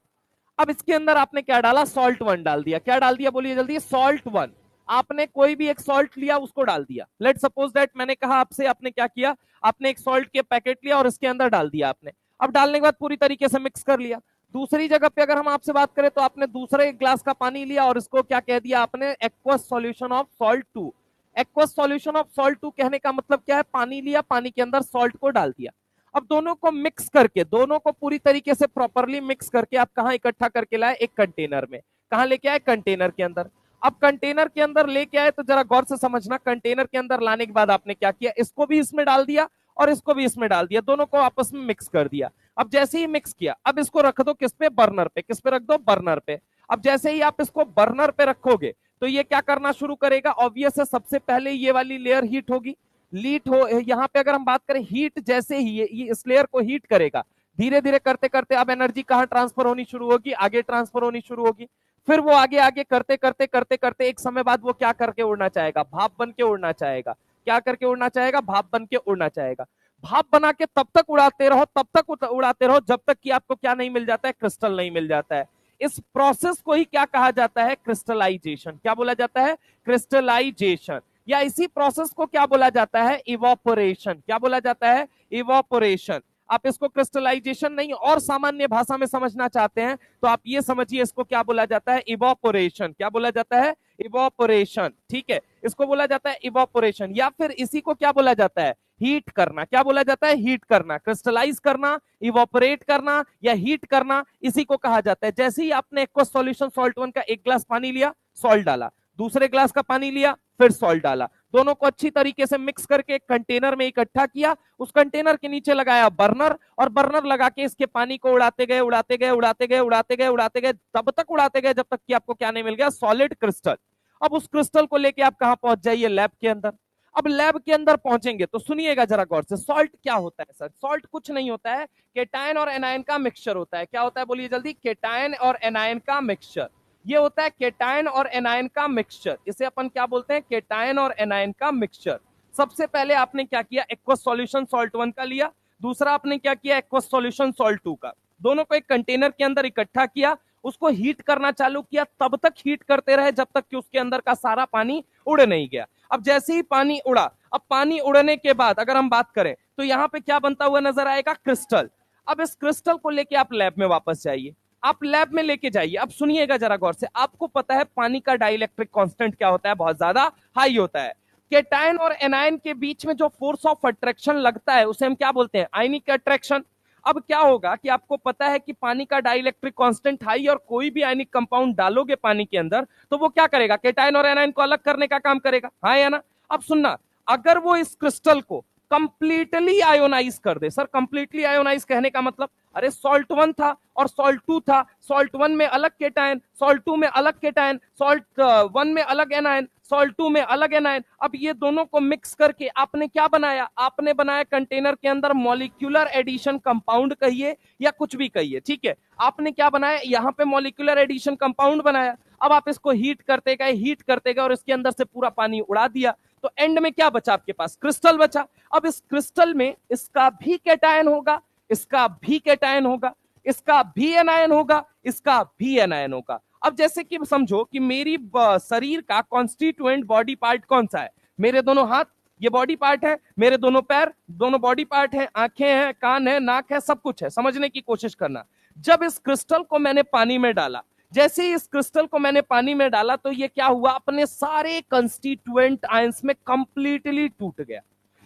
अब इसके अंदर आपने क्या डाला, सॉल्ट वन डाल दिया, क्या डाल दिया बोलिए जल्दी, सॉल्ट वन। आपने कोई भी एक सॉल्ट लिया उसको डाल दिया, लेट सपोज दैट मैंने कहा आपसे, आपने क्या किया, आपने एक सॉल्ट के पैकेट लिया और इसके अंदर डाल दिया आपने। अब डालने के बाद पूरी तरीके से मिक्स कर लिया। दूसरी जगह पे अगर हम आपसे बात करें तो आपने दूसरे एक ग्लास का पानी लिया और इसको क्या कह दिया आपने, aqueous solution of salt 2। Aqueous solution of salt 2 कहने का मतलब क्या है, पानी लिया, पानी के अंदर सॉल्ट को डाल दिया। अब दोनों को मिक्स करके, दोनों को पूरी तरीके से प्रॉपरली मिक्स करके आप कहां इकट्ठा करके लाए, एक कंटेनर में। कहां लेके आए, कंटेनर के अंदर। अब कंटेनर के अंदर लेके आए तो जरा गौर से समझना, कंटेनर के अंदर लाने के बाद आपने क्या किया, इसको भी इसमें डाल दिया और इसको भी इसमें डाल दिया, दोनों को आपस में मिक्स कर दिया। अब जैसे ही मिक्स किया, अब इसको रख दो किस पे, बर्नर पे। किस पे रख दो, बर्नर पे। अब जैसे ही आप इसको बर्नर पे रखोगे तो ये क्या करना शुरू करेगा, ऑब्वियस है, सबसे पहले ये वाली लेयर हीट होगी। लीट हो, यहाँ पे अगर हम बात करें हीट, जैसे ही ये इस लेयर को हीट करेगा, धीरे धीरे करते करते अब एनर्जी कहां ट्रांसफर होनी शुरू होगी, आगे ट्रांसफर होनी शुरू होगी। फिर वो आगे आगे करते करते करते करते एक समय बाद वो क्या करके उड़ना चाहेगा, भाप बन के उड़ना चाहेगा। क्या करके उड़ना चाहेगा, भाप बन के उड़ना चाहेगा। भाप बना के तब तक उड़ाते रहो, तब तक उड़ाते रहो जब तक कि आपको क्या नहीं मिल जाता है, क्रिस्टल नहीं मिल जाता है। इस प्रोसेस को ही क्या कहा जाता है, क्रिस्टलाइजेशन। क्या बोला जाता है, क्रिस्टलाइजेशन। या इसी प्रोसेस को क्या बोला जाता है, इवोपोरेशन। क्या बोला जाता है, इवोपोरेशन। आप इसको क्रिस्टलाइजेशन नहीं और सामान्य भाषा में समझना चाहते हैं तो आप ये समझिए, इसको क्या बोला जाता है, इवोपोरेशन। क्या बोला जाता है, इवोपोरेशन, ठीक है, इसको बोला जाता है इवोपोरेशन। या फिर इसी को क्या बोला जाता है, हीट करना। क्या बोला जाता है, हीट करना। क्रिस्टलाइज करना, इवोपोरेट करना या हीट करना, इसी को कहा जाता है। जैसे ही आपने एक्वस सॉल्यूशन सॉल्ट वन का एक ग्लास पानी लिया, सॉल्ट डाला, दूसरे ग्लास का पानी लिया, फिर सॉल्ट डाला, दोनों को अच्छी तरीके से मिक्स करके एक कंटेनर में इकट्ठा किया, उस कंटेनर के नीचे लगाया बर्नर, और बर्नर लगा के इसके पानी को उड़ाते गए उड़ाते गए उड़ाते गए उड़ाते गए उड़ाते गए, तब तक उड़ाते गए जब तक कि आपको क्या नहीं मिल गया, सॉलिड क्रिस्टल। अब उस क्रिस्टल को लेके आप कहां पहुंच जाइए, लैब के अंदर। अब लैब के अंदर पहुंचेंगे तो सुनिएगा जरा गौर से, सॉल्ट क्या होता है सर, सॉल्ट कुछ नहीं होता है, केटायन और एनायन का मिक्सचर होता है। क्या होता है बोलिए जल्दी, केटायन और एनायन का मिक्सचर। ये होता है केटायन और एनायन का मिक्सचर, इसे अपन क्या बोलते हैं, केटायन और एनायन का मिक्सचर। सबसे पहले आपने क्या किया, एक्वस सॉल्यूशन सॉल्ट वन का लिया, दूसरा आपने क्या किया, एक्वस सॉल्यूशन सॉल्ट टू का, दोनों को एक कंटेनर के अंदर इकट्ठा किया, उसको हीट करना चालू किया, तब तक हीट करते रहे जब तक कि उसके अंदर का सारा पानी उड़ नहीं गया। अब जैसे ही पानी उड़ा, अब पानी उड़ने के बाद अगर हम बात करें तो यहां पे क्या बनता हुआ नजर आएगा, क्रिस्टल। अब इस क्रिस्टल को लेके आप लैब में वापस जाइए, आप लैब में लेके जाइए। अब सुनिएगा जरा गौर से, आपको पता है पानी का डाइलेक्ट्रिक कांस्टेंट क्या होता है, बहुत ज्यादा हाई होता है। केटायन और एनायन के बीच में जो फोर्स ऑफ अट्रैक्शन लगता है उसे हम क्या बोलते हैं, आयनिक अट्रैक्शन। अब क्या होगा कि आपको पता है कि पानी का डाइलेक्ट्रिक कांस्टेंट हाई, और कोई भी आयनिक कंपाउंड डालोगे पानी के अंदर तो वो क्या करेगा, केटायन और एनायन को अलग करने का काम करेगा, हाँ या ना। अब सुनना, अगर वो इस क्रिस्टल को कंप्लीटली आयोनाइज कर दे, सर कंप्लीटली आयोनाइज कहने का मतलब, अरे सॉल्ट वन था और सॉल्ट टू था, सॉल्ट वन में अलग केटायन, सॉल्ट टू में अलग केटायन, सॉल्ट वन में अलग एनायन, सॉल्ट टू में अलग एनायन। अब ये दोनों को मिक्स करके आपने क्या बनाया, आपने बनाया कंटेनर के अंदर मॉलिक्यूलर एडिशन कंपाउंड कहिए या कुछ भी कहिए, ठीक है। आपने क्या बनाया, यहां पे मॉलिक्यूलर एडिशन कंपाउंड बनाया। अब आप इसको हीट करते गए, हीट करते गए और इसके अंदर से पूरा पानी उड़ा दिया, तो एंड में क्या बचा आपके पास, क्रिस्टल बचा। अब इस क्रिस्टल में इसका भी कैटायन होगा, इसका भी कैटायन होगा, इसका भी एनायन होगा, इसका भी एनायन होगा। अब जैसे कि समझो कि मेरी शरीर का कॉन्स्टिट्यूएंट बॉडी पार्ट कौन सा है, मेरे दोनों हाथ ये बॉडी पार्ट है, मेरे दोनों पैर दोनों बॉडी पार्ट है, आंखें हैं, कान है, नाक है, सब कुछ है। समझने की कोशिश करना, जब इस क्रिस्टल को मैंने पानी में डाला, जैसे ही इस क्रिस्टल को मैंने पानी में डाला तो ये क्या हुआ, अपने सारे कंस्टिट्यूएंट आयंस में कंप्लीटली टूट गया।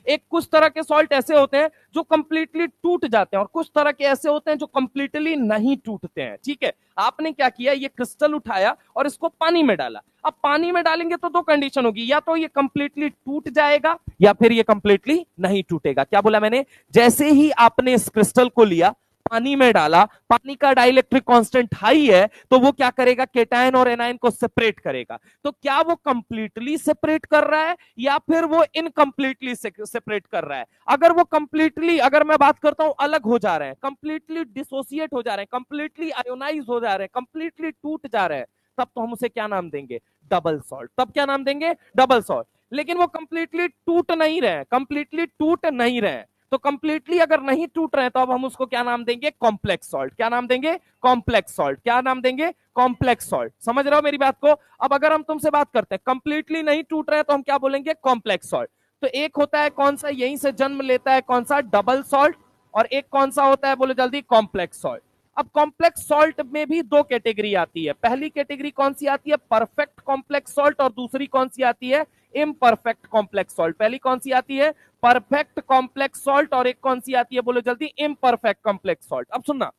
एक कुछ तरह के सॉल्ट ऐसे होते हैं जो कंप्लीटली टूट जाते हैं और कुछ तरह के ऐसे होते हैं जो कंप्लीटली नहीं टूटते हैं, ठीक है। आपने क्या किया, ये क्रिस्टल उठाया और इसको पानी में डाला। अब पानी में डालेंगे तो दो कंडीशन होगी, या तो ये कंप्लीटली टूट जाएगा या फिर ये कंप्लीटली नहीं टूटेगा। क्या बोला मैंने, जैसे ही आपने इस क्रिस्टल को लिया, पानी में डाला, पानी का डाइलेक्ट्रिक कांस्टेंट हाई है, तो वो क्या करेगा, केटायन और एनायन को सेपरेट करेगा। तो क्या वो कंप्लीटली सेपरेट कर रहा है या फिर वो इनकम्प्लीटली सेपरेट कर रहा है? अगर वो कंप्लीटली, अगर मैं बात करता हूं अलग हो जा रहे हैं, कंप्लीटली डिसोसिएट हो जा रहे हैं, कंप्लीटली आयोनाइज हो जा रहे हैं, कंप्लीटली टूट जा रहे हैं, तब तो हम उसे क्या नाम देंगे, डबल सॉल्ट। तब क्या नाम देंगे, डबल सॉल्ट। लेकिन वो कंप्लीटली टूट नहीं रहे, कंप्लीटली टूट नहीं रहे, तो कंप्लीटली अगर नहीं टूट रहे तो अब हम उसको क्या नाम देंगे, कॉम्प्लेक्स सॉल्ट। क्या नाम देंगे, कॉम्प्लेक्स सॉल्ट। क्या नाम देंगे, कॉम्प्लेक्स सॉल्ट। समझ रहे हो मेरी बात को? अब अगर हम तुमसे बात करते हैं कंप्लीटली नहीं टूट रहे तो हम क्या बोलेंगे, कॉम्प्लेक्स सॉल्ट। तो एक होता है कौन सा, यहीं से जन्म लेता है कौन सा, डबल सॉल्ट, और एक कौन सा होता है, बोलो जल्दी, कॉम्प्लेक्स सॉल्ट। अब कॉम्प्लेक्स सॉल्ट में भी दो कैटेगरी आती है। पहली कैटेगरी कौन सी आती है, परफेक्ट कॉम्प्लेक्स सॉल्ट, और दूसरी कौन सी आती है, इम्परफेक्ट कॉम्प्लेक्स सॉल्ट। पहली कौन सी आती है, परफेक्ट कॉम्प्लेक्स सॉल्ट, और एक कौन सी आती है, बोलो जल्दी, इम्परफेक्ट कॉम्प्लेक्स सॉल्ट। अब सुनना,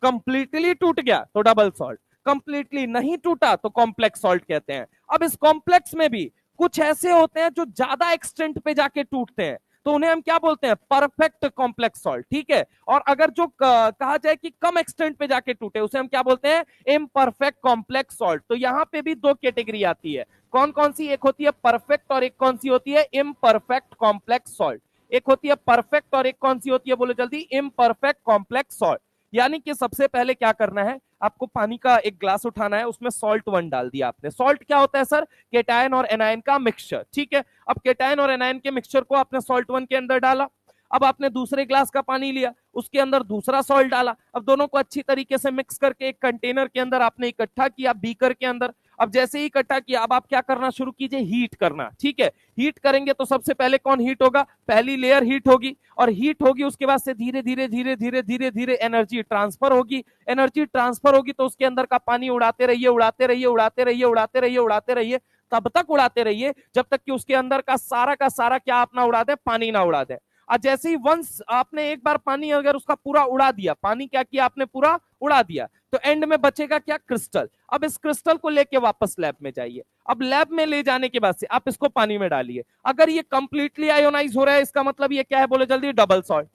कंप्लीटली टूट गया तो डबल सॉल्ट, कंप्लीटली नहीं टूटा तो कॉम्प्लेक्स सॉल्ट कहते हैं। अब इस कॉम्प्लेक्स में भी कुछ ऐसे होते हैं जो ज्यादा एक्सटेंट पे जाके टूटते हैं, तो उन्हें हम क्या बोलते हैं, परफेक्ट कॉम्प्लेक्स सॉल्ट। ठीक है, और अगर जो कहा जाए कि कम एक्सटेंट पे जाके टूटे, उसे हम क्या बोलते हैं, इम्परफेक्ट कॉम्प्लेक्स सॉल्ट। तो यहां पे भी दो कैटेगरी आती है, कौन कौन सी, एक होती है परफेक्ट और एक कौन सी होती है, इम्परफेक्ट कॉम्प्लेक्स सॉल्ट। एक होती है परफेक्ट और एक कौन सी होती है, बोलो जल्दी, इम्परफेक्ट कॉम्प्लेक्स सॉल्ट। यानी कि सबसे पहले क्या करना है, आपको पानी का एक ग्लास उठाना है, उसमें सॉल्ट 1 डाल दिया आपने। सॉल्ट क्या होता है सर, केटायन और एनायन का मिक्सचर। ठीक है, अब केटायन और एनायन के मिक्सचर को आपने सॉल्ट 1 के अंदर डाला। अब आपने दूसरे ग्लास का पानी लिया, उसके अंदर दूसरा सॉल्ट डाला। अब दोनों को अच्छी तरीके से मिक्स करके एक कंटेनर के अंदर आपने इकट्ठा किया, बीकर के अंदर। अब जैसे ही इकट्ठा किया, अब आप क्या करना शुरू कीजिए, हीट करना। ठीक है, हीट करेंगे तो सबसे पहले कौन हीट होगा, पहली लेयर हीट होगी, और हीट होगी उसके बाद से धीरे धीरे धीरे धीरे धीरे धीरे एनर्जी ट्रांसफर होगी। एनर्जी ट्रांसफर होगी तो उसके अंदर का पानी उड़ाते रहिए, उड़ाते रहिए, उड़ाते रहिए, उड़ाते रहिए, उड़ाते रहिए, तब तक उड़ाते रहिए जब तक कि उसके अंदर का सारा क्या अपना उड़ा दे, पानी ना उड़ा दे। और जैसे ही वंस आपने एक बार पानी अगर उसका पूरा उड़ा दिया, पानी क्या किया आपने, पूरा उड़ा दिया, तो एंड में बचेगा क्या, क्रिस्टल। अब इस क्रिस्टल को लेके वापस लैब में जाइए। अब लैब में ले जाने के बाद से आप इसको पानी में डालिए। अगर ये कंप्लीटली आयोनाइज हो रहा है, इसका मतलब ये क्या है, बोले जल्दी, डबल सॉल्ट।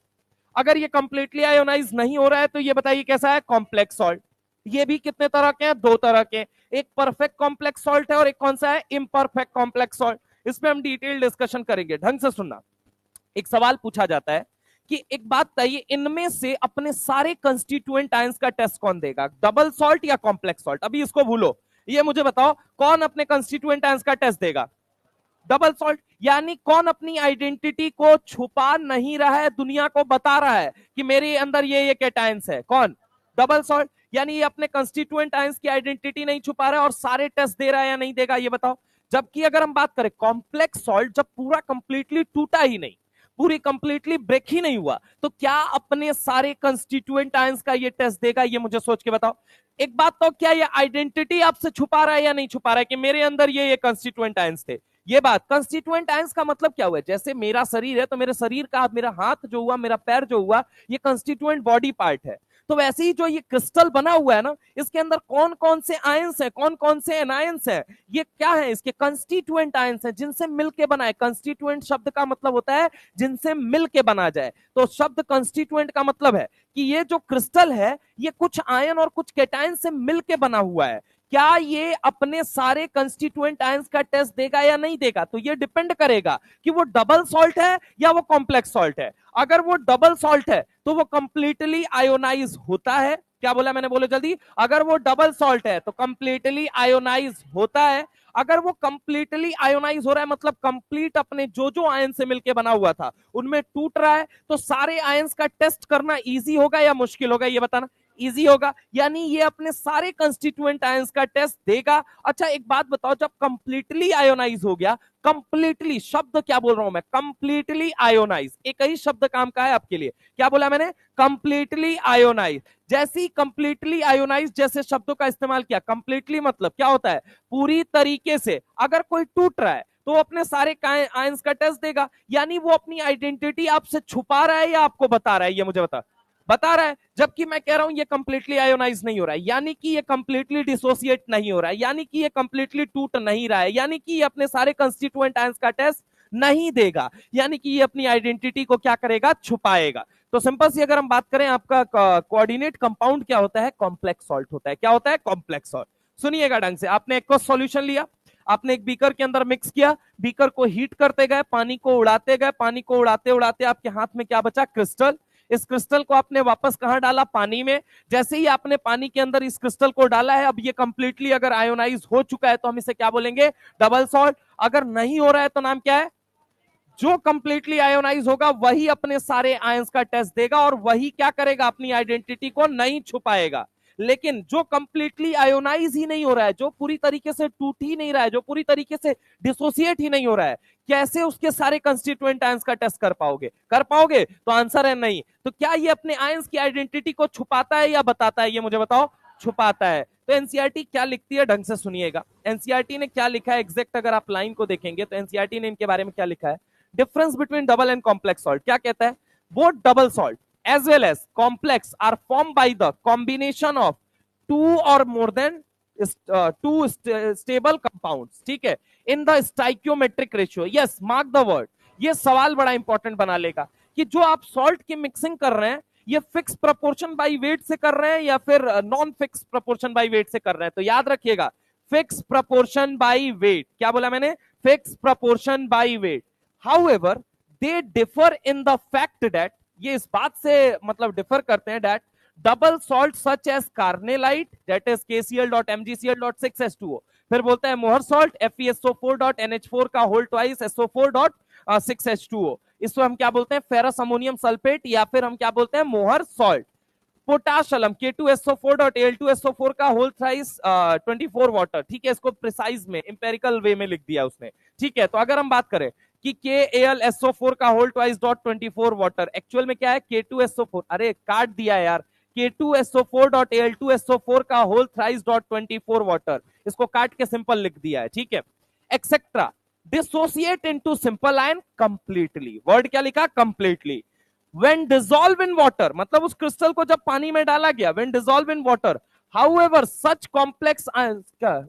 अगर ये कंप्लीटली आयोनाइज नहीं हो रहा है तो ये बताइए कैसा है, कॉम्प्लेक्स सॉल्ट। ये भी कितने तरह के हैं, दो तरह के, एक परफेक्ट कॉम्प्लेक्स सॉल्ट है और एक कौन सा है, इम्परफेक्ट कॉम्प्लेक्स सॉल्ट। इसमें हम डिटेल डिस्कशन करेंगे, ढंग से सुनना। एक सवाल पूछा जाता है कि एक बात बताइए, इनमें से अपने सारे कंस्टिट्यूएंट आयंस का टेस्ट कौन देगा, डबल सॉल्ट या कॉम्प्लेक्स सॉल्ट? अभी इसको भूलो, ये मुझे बताओ, कौन अपने कंस्टिट्यूएंट आयंस का टेस्ट देगा, डबल सॉल्ट। यानी कौन अपनी आइडेंटिटी को छुपा नहीं रहा है, दुनिया को बता रहा है कि मेरे अंदर ये कैटायंस है, कौन, डबल सॉल्ट। यानी ये अपने कंस्टिट्यूएंट आयंस की आइडेंटिटी नहीं छुपा रहा है और सारे टेस्ट दे रहा है या नहीं देगा, ये बताओ। जबकि अगर हम बात करें कॉम्प्लेक्स सॉल्ट, जब पूरा कंप्लीटली टूटा ही नहीं, पूरी कंप्लीटली ब्रेक ही नहीं हुआ, तो क्या अपने सारे कंस्टिट्यूएंट आयंस का ये टेस्ट देगा, ये मुझे सोच के बताओ। एक बात तो, क्या ये आइडेंटिटी आपसे छुपा रहा है या नहीं छुपा रहा है कि मेरे अंदर ये कंस्टिट्यूएंट आयंस थे? ये बात, कंस्टिट्यूएंट आयंस का मतलब क्या हुआ, जैसे मेरा शरीर है तो मेरे शरीर का, मेरा हाथ जो हुआ, मेरा पैर जो हुआ, ये कंस्टिट्यूएंट बॉडी पार्ट है। तो वैसे ही जो ये क्रिस्टल बना हुआ है ना, इसके अंदर कौन कौन से आयंस हैं, कौन कौन से एनायंस हैं, ये क्या है, इसके कंस्टिट्यूएंट आयंस हैं जिनसे मिलके बना है। कंस्टिट्यूएंट शब्द का मतलब होता है जिनसे मिलके बना जाए, तो शब्द कंस्टिट्यूएंट का मतलब है कि ये जो क्रिस्टल है ये कुछ आयन और कुछ कैटायन से मिलके बना हुआ है। क्या ये अपने सारे कंस्टिट्यूएंट आयंस का टेस्ट देगा या नहीं देगा, तो ये डिपेंड करेगा कि वो डबल सॉल्ट है या वो कॉम्प्लेक्स सॉल्ट है। अगर वो डबल सॉल्ट है तो वो कंप्लीटली आयोनाइज होता है। क्या बोला मैंने, बोलो जल्दी, अगर वो डबल सॉल्ट है तो कंप्लीटली आयोनाइज होता है। अगर वो कंप्लीटली आयोनाइज हो रहा है मतलब कंप्लीट अपने जो जो आयन से मिलकर बना हुआ था उनमें टूट रहा है, तो सारे आयंस का टेस्ट करना इजी होगा या मुश्किल होगा, ये बताना। इजी होगा, यानी ये अपने सारे कंस्टिट्यूएंट आयंस का टेस्ट देगा। अच्छा एक बात बताओ, जब कंप्लीटली आयोनाइज हो गया, कंप्लीटली शब्द क्या बोल रहा हूं मैं, कंप्लीटली आयोनाइज, एक ही शब्द काम का है आपके लिए, क्या बोला मैंने, कंप्लीटली आयोनाइज। जैसे ही कंप्लीटली आयोनाइज जैसे शब्दों का इस्तेमाल किया, कंप्लीटली मतलब क्या होता है, पूरी तरीके से। अगर कोई टूट रहा है तो अपने सारे आयंस का टेस्ट देगा, यानी वो अपनी आइडेंटिटी आपसे छुपा रहा है या आपको बता रहा है, ये मुझे बता रहा है। जबकि मैं कह रहा हूं ये कंप्लीटली आयोनाइज नहीं हो रहा है, यानी कि ये कंप्लीटली डिसोसिएट नहीं हो रहा है, यानी कि ये कंप्लीटली टूट नहीं रहा है, यानी कि ये अपने सारे कंस्टिट्यूएंट आयंस का टेस्ट नहीं देगा, यानी कि ये अपनी आइडेंटिटी को क्या करेगा, छुपाएगा। तो सिंपल सी अगर हम बात करें, आपका कोऑर्डिनेट कंपाउंड क्या होता है? कॉम्प्लेक्स सॉल्ट होता है। क्या होता है? Complex salt. सुनिएगा ढंग से, आपने एक सॉल्यूशन लिया, आपने एक बीकर के अंदर मिक्स किया, बीकर को हीट करते गए, पानी को उड़ाते गए, पानी को उड़ाते उड़ाते आपके हाथ में क्या बचा? क्रिस्टल। इस क्रिस्टल को आपने वापस कहां डाला? पानी में। जैसे ही आपने पानी के अंदर इस क्रिस्टल को डाला है, अब ये कंप्लीटली अगर आयोनाइज हो चुका है तो हम इसे क्या बोलेंगे? Double salt. अगर नहीं हो रहा है तो नाम क्या है? जो कंप्लीटली आयोनाइज होगा वही अपने सारे आयंस का टेस्ट देगा और वही क्या करेगा? अपनी आइडेंटिटी को नहीं छुपाएगा। लेकिन जो कंप्लीटली आयोनाइज ही नहीं हो रहा है, जो पूरी तरीके से टूट ही नहीं रहा है, जो पूरी तरीके से डिसोसिएट ही नहीं हो रहा है, कैसे उसके सारे कंस्टिट्यूएंट आयंस का टेस्ट कर पाओगे? कर पाओगे? तो आंसर है नहीं। तो क्या ये अपने आयंस की आइडेंटिटी को छुपाता है या बताता है? ये मुझे बताओ। छुपाता है। तो एनसीईआरटी क्या लिखती है? ढंग से सुनिएगा। एनसीईआरटी ने क्या लिखा है एग्जैक्ट, अगर आप लाइन को देखेंगे तो एनसीईआरटी ने इनके बारे में क्या लिखा है? Difference between double and complex salt क्या कहता है? Both double salt as well as complex are formed by the combination of two or more than two stable compounds, ठीक है, in the stoichiometric ratio. yes, mark the word. ये सवाल बड़ा important बना लेगा कि जो आप सॉल्ट की मिक्सिंग कर रहे हैं, ये फिक्स प्रपोर्शन बाय वेट से कर रहे हैं या फिर non fix proportion by weight से कर रहे हैं? तो याद रखिएगा, फिक्स प्रपोर्शन बाय वेट। क्या बोला मैंने? Fix proportion by weight. However, they differ in the fact that, ये इस बात से मतलब डिफर करते हैं, that double salt such as carnallite, that is KCl.MgCl.6H2O, फिर बोलते हैं मोहर सॉल्ट FeSO4.NH4 का होल ट्वाइस SO4.6H2O, इसको हम क्या बोलते हैं? फेरस अमोनियम सल्फेट, या फिर हम क्या बोलते हैं? मोहर सॉल्ट। पोटाशलम K2SO4.Al2SO4 का होल थ्राइस 24 वाटर, ठीक है, इसको प्रिसाइज में इंपेरिकल वे में लिख दिया उसने, ठीक है। तो अगर हम बात करें कि KAlSO4 का whole twice dot 24 water, actual में क्या है? K2SO4, अरे काट दिया यार, K2SO4.Al2SO4 का होल थ्राइस डॉट 24 वाटर, इसको काट के सिंपल लिख दिया है, ठीक है, etcetera. Dissociate into simple ion completely, word क्या लिखा? Completely. when dissolve in water, मतलब उस क्रिस्टल को जब पानी में डाला गया, when dissolve in water, however such complex ions,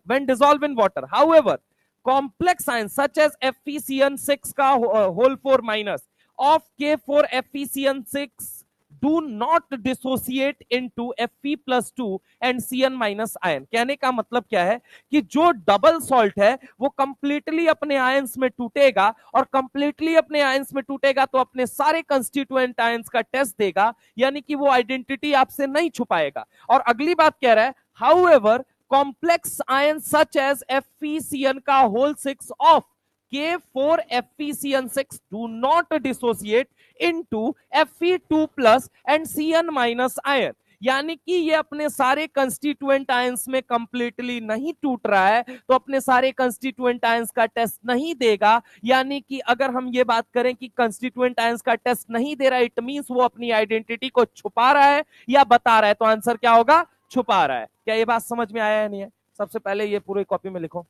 when dissolve in water, however complex ions such as FeCN6 का whole 4 minus of K4FeCN6 do not dissociate into Fe plus 2 and Cn minus ion। कहने का मतलब क्या है कि जो double salt है वो कंप्लीटली अपने आयंस में टूटेगा, और कंप्लीटली अपने आयंस में टूटेगा तो अपने सारे कंस्टिट्यूएंट आयंस का टेस्ट देगा, यानी कि वो आइडेंटिटी आपसे नहीं छुपाएगा। और अगली बात कह रहा है, however complex ion such as FeCN का whole 6 of K4FeCN6 do not dissociate into Fe2 plus and Cn minus ion, यानी कि ये अपने सारे कंस्टिट्यूएंट आयंस में कंप्लीटली नहीं टूट रहा है, तो अपने सारे कंस्टिट्यूएंट आयंस का टेस्ट नहीं देगा। यानी कि अगर हम ये बात करें कि कंस्टिट्यूएंट आयंस का टेस्ट नहीं दे रहा है, इट मींस वो अपनी आइडेंटिटी को छुपा रहा है या बता रहा है। तो आंसर क्या होगा? छुपा रहा है। क्या ये बात समझ में आया है? नहीं है? सबसे पहले ये पूरी कॉपी में लिखो,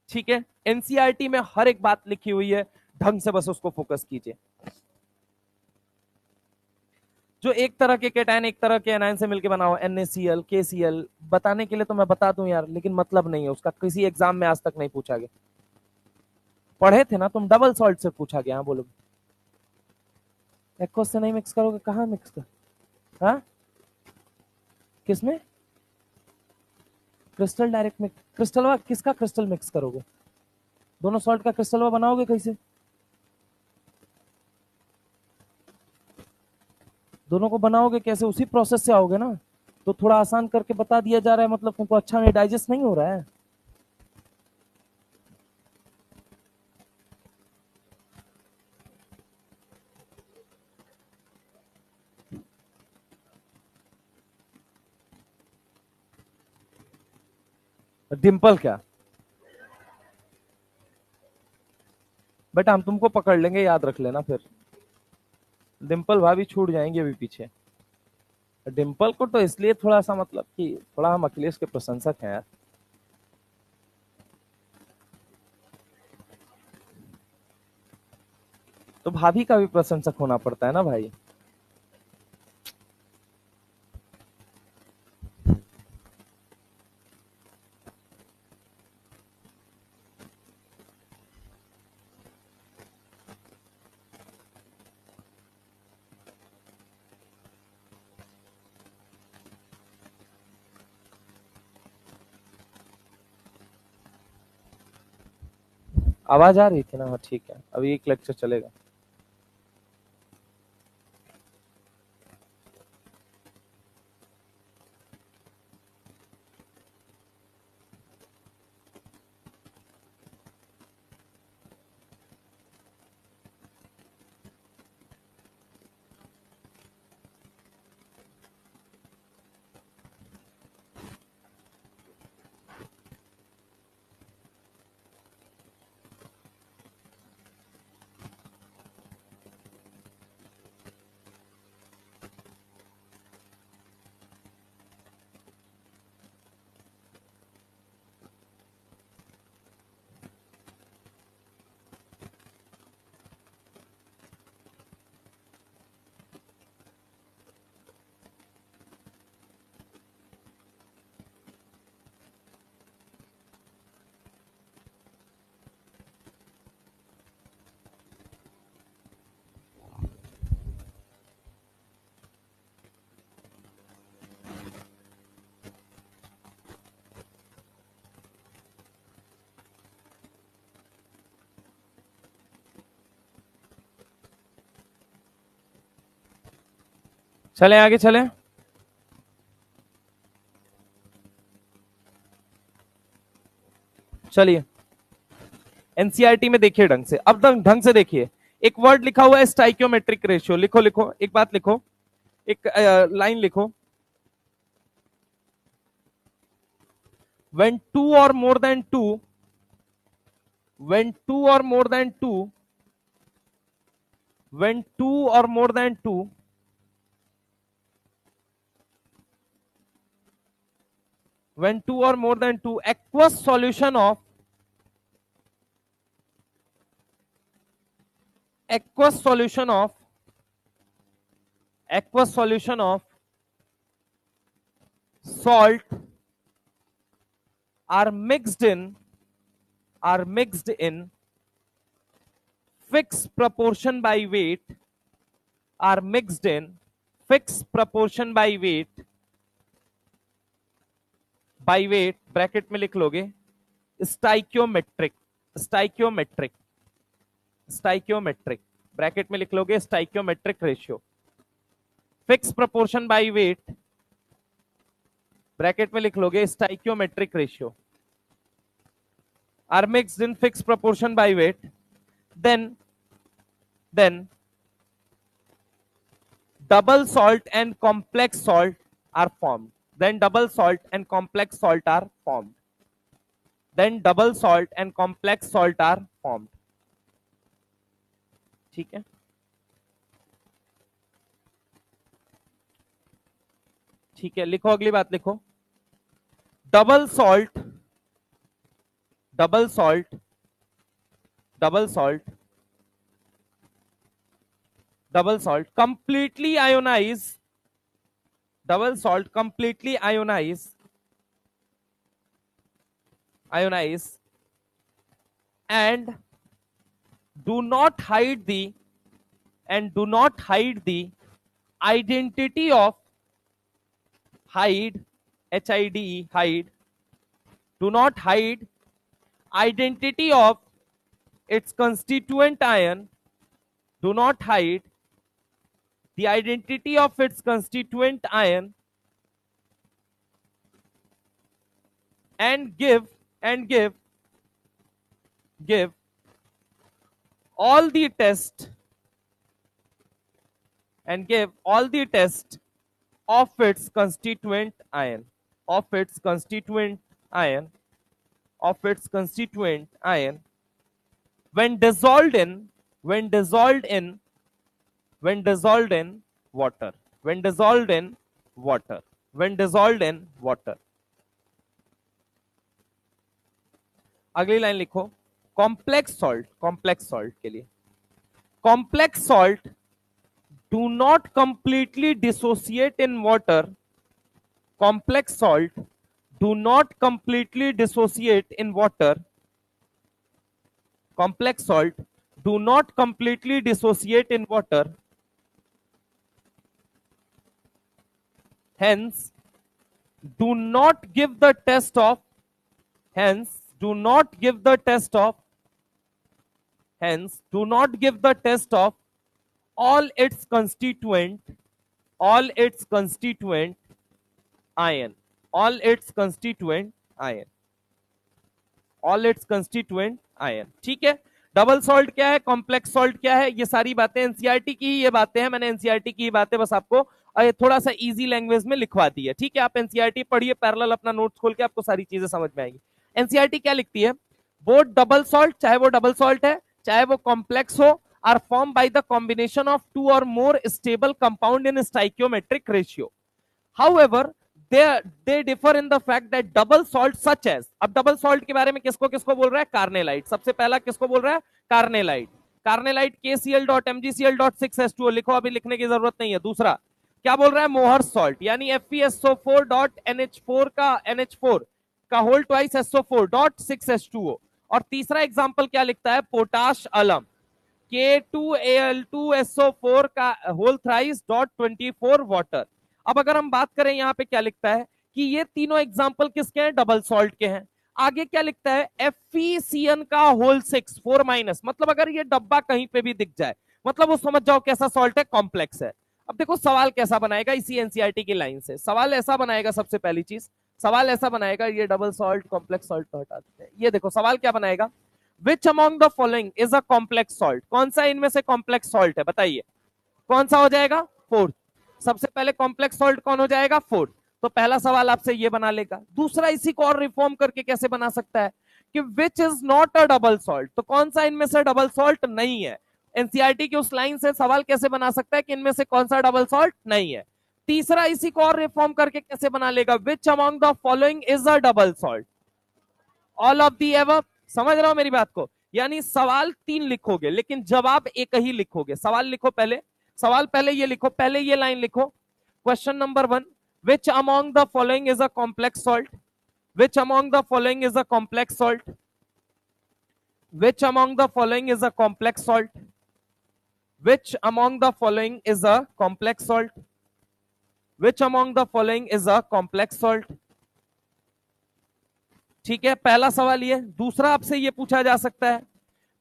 ठीक है। एनसीईआरटी में हर एक बात लिखी हुई है, ढंग से बस उसको फोकस कीजिए। जो एक तरह के केटायन एक तरह के एनायन से मिलकर बना हो, NaCl, KCl, बताने के लिए तो मैं बता दूं यार, लेकिन मतलब नहीं है उसका, किसी एग्जाम में आज तक नहीं पूछा गया। पढ़े थे ना तुम, डबल सॉल्ट से पूछा गया। हाँ बोलो, एक्वस से नहीं मिक्स करोगे? कहाँ मिक्स कर? हाँ किसमें? क्रिस्टल डायरेक्ट में। क्रिस्टलवा किसका क्रिस्टल मिक्स करोगे? दोनों सॉल्ट का क्रिस्टलवा बनाओगे कैसे? दोनों को बनाओगे कैसे? उसी प्रोसेस से आओगे ना। तो थोड़ा आसान करके बता दिया जा रहा है, मतलब तुमको अच्छा नहीं, डाइजेस्ट नहीं हो रहा है। डिंपल क्या? बेटा हम तुमको पकड़ लेंगे, याद रख लेना। फिर डिंपल भाभी छूट जाएंगे अभी पीछे। डिंपल को तो इसलिए थोड़ा सा मतलब कि थोड़ा हम अखिलेश के प्रशंसक हैं यार। तो भाभी का भी प्रशंसक होना पड़ता है ना भाई। आवाज आ रही थी ना? हाँ ठीक है, अभी एक लेक्चर चलेगा। चले आगे चले। चलिए एनसीईआरटी में देखिए ढंग से, अब ढंग से देखिए। एक वर्ड लिखा हुआ है स्टाइक्योमेट्रिक रेशियो, लिखो लिखो, एक बात लिखो, एक लाइन लिखो। when two or more than two when two or more than two when two or more than two when two or more than two aqueous solution of aqueous solution of aqueous solution of salt are mixed in fixed proportion by weight are mixed in fixed proportion by weight bracket में लिख लोगे stoichiometric stoichiometric stoichiometric bracket में लिख लोगे stoichiometric ratio. Fix proportion by weight bracket में लिख लोगे stoichiometric ratio are mixed in fix proportion by weight, then double salt and complex salt are formed then double salt and complex salt are formed then double salt and complex salt are formed। ठीक है, ठीक है, लिखो अगली बात लिखो। Double salt double salt double salt double salt completely ionize double salt completely ionize and do not hide the identity of hide hide do not hide identity of its constituent ion do not hide the identity of its constituent ion and give all the test of its constituent ion of its constituent ion when dissolved in water when dissolved in water। अगली line लिखो। Complex salt के लिए complex salt do not completely dissociate in water complex salt do not completely dissociate in water complex salt do not completely dissociate in water, hence do not give the test of hence do not give the test of all its constituent all its constituent ion all its constituent ion all its constituent ion। ठीक है, double salt क्या है, complex salt क्या है, ये सारी बातें NCERT की ही ये बातें हैं, मैंने एनसीईआरटी की बातें बस आपको थोड़ा सा इजी लैंग्वेज में लिखवा दी है। ठीक है, आप एनसीईआरटी पढ़िए पैरेलल, अपना नोट्स खोल के आपको सारी चीजें समझ में आएंगी। एनसीईआरटी क्या लिखती है, बोथ डबल सॉल्ट, चाहे वो डबल सॉल्ट है चाहे वो कॉम्प्लेक्स हो, are form by the combination of two और more stable compound in stoichiometric ratio. However they differ in the fact that double salt such as, अब डबल सॉल्ट के बारे में किसको किसको बोल रहा है, कार्नेलाइट। सबसे पहला किसको बोल रहा है, कार्नेलाइट। कार्नेलाइट KCl.Mgcl.6H2O लिखो, अभी लिखने की जरूरत नहीं है। दूसरा क्या बोल रहा है, मोहर सॉल्ट, यानी FeSO4.NH4 का NH4 का होल ट्वाइस SO4.6H2O। और तीसरा एग्जांपल क्या लिखता है, पोटाश अलम K2Al2SO4 का होल थ्राइस .24 वाटर। अब अगर हम बात करें यहाँ पे क्या लिखता है कि ये तीनों एग्जाम्पल किसके हैं, डबल सॉल्ट के हैं। आगे क्या लिखता है, FeCN का होल 6 4 माइनस, मतलब अगर ये डब्बा कहीं पे भी दिख जाए मतलब वो समझ जाओ कैसा सॉल्ट है, कॉम्प्लेक्स है। अब देखो सवाल कैसा बनाएगा, इसी एनसीईआरटी की लाइन से सवाल ऐसा बनाएगा, सबसे पहली चीज सवाल ऐसा बनाएगा, ये डबल सॉल्ट कॉम्प्लेक्स सॉल्ट तो हटा देते हैं। ये देखो सवाल क्या बनाएगा, which among the following is a complex salt, कौन सा इनमें से कॉम्प्लेक्स सॉल्ट है, बताइए कौन सा हो जाएगा, फोर्थ। सबसे पहले कॉम्प्लेक्स सॉल्ट कौन हो जाएगा, फोर्थ। तो पहला सवाल आपसे ये बना लेगा। दूसरा इसी को और रिफॉर्म करके कैसे बना सकता है कि which is not a double salt, तो कौन सा इनमें से डबल सॉल्ट नहीं है। एनसीईआरटी की उस लाइन से सवाल कैसे बना सकता है कि इनमें से कौन सा डबल सॉल्ट नहीं है। तीसरा इसी को और रिफॉर्म करके कैसे बना लेगा, which among the following is a double salt, all of the above. समझ रहा हो मेरी बात को, यानी सवाल 3 लिखोगे लेकिन जवाब एक ही लिखोगे। सवाल लिखो पहले, सवाल पहले ये लिखो, पहले ये लाइन लिखो, question number 1, which among the following is a complex salt, which among the following is a complex salt, which among the following is a complex salt, which among the following is a complex salt, which among the following is a complex salt। ठीक है, पहला सवाल ये। दूसरा आपसे ये पूछा जा सकता है,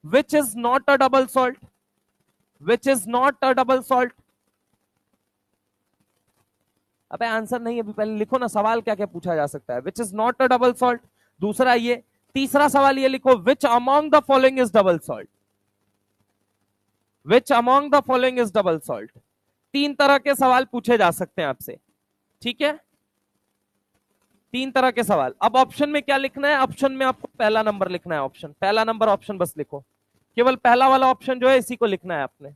which is not a double salt, which is not a double salt। अबे आंसर नहीं, अभी पहले लिखो ना सवाल क्या क्या पूछा जा सकता है, which is not a double salt। दूसरा ये, तीसरा सवाल ये लिखो, which among the following is double salt, which among the following is double salt। 3 तरह के सवाल पूछे जा सकते हैं आपसे, ठीक है, 3 तरह के सवाल। अब ऑप्शन में क्या लिखना है, ऑप्शन में आपको पहला नंबर लिखना है, ऑप्शन पहला नंबर ऑप्शन बस लिखो, केवल पहला वाला ऑप्शन जो है इसी को लिखना है आपने,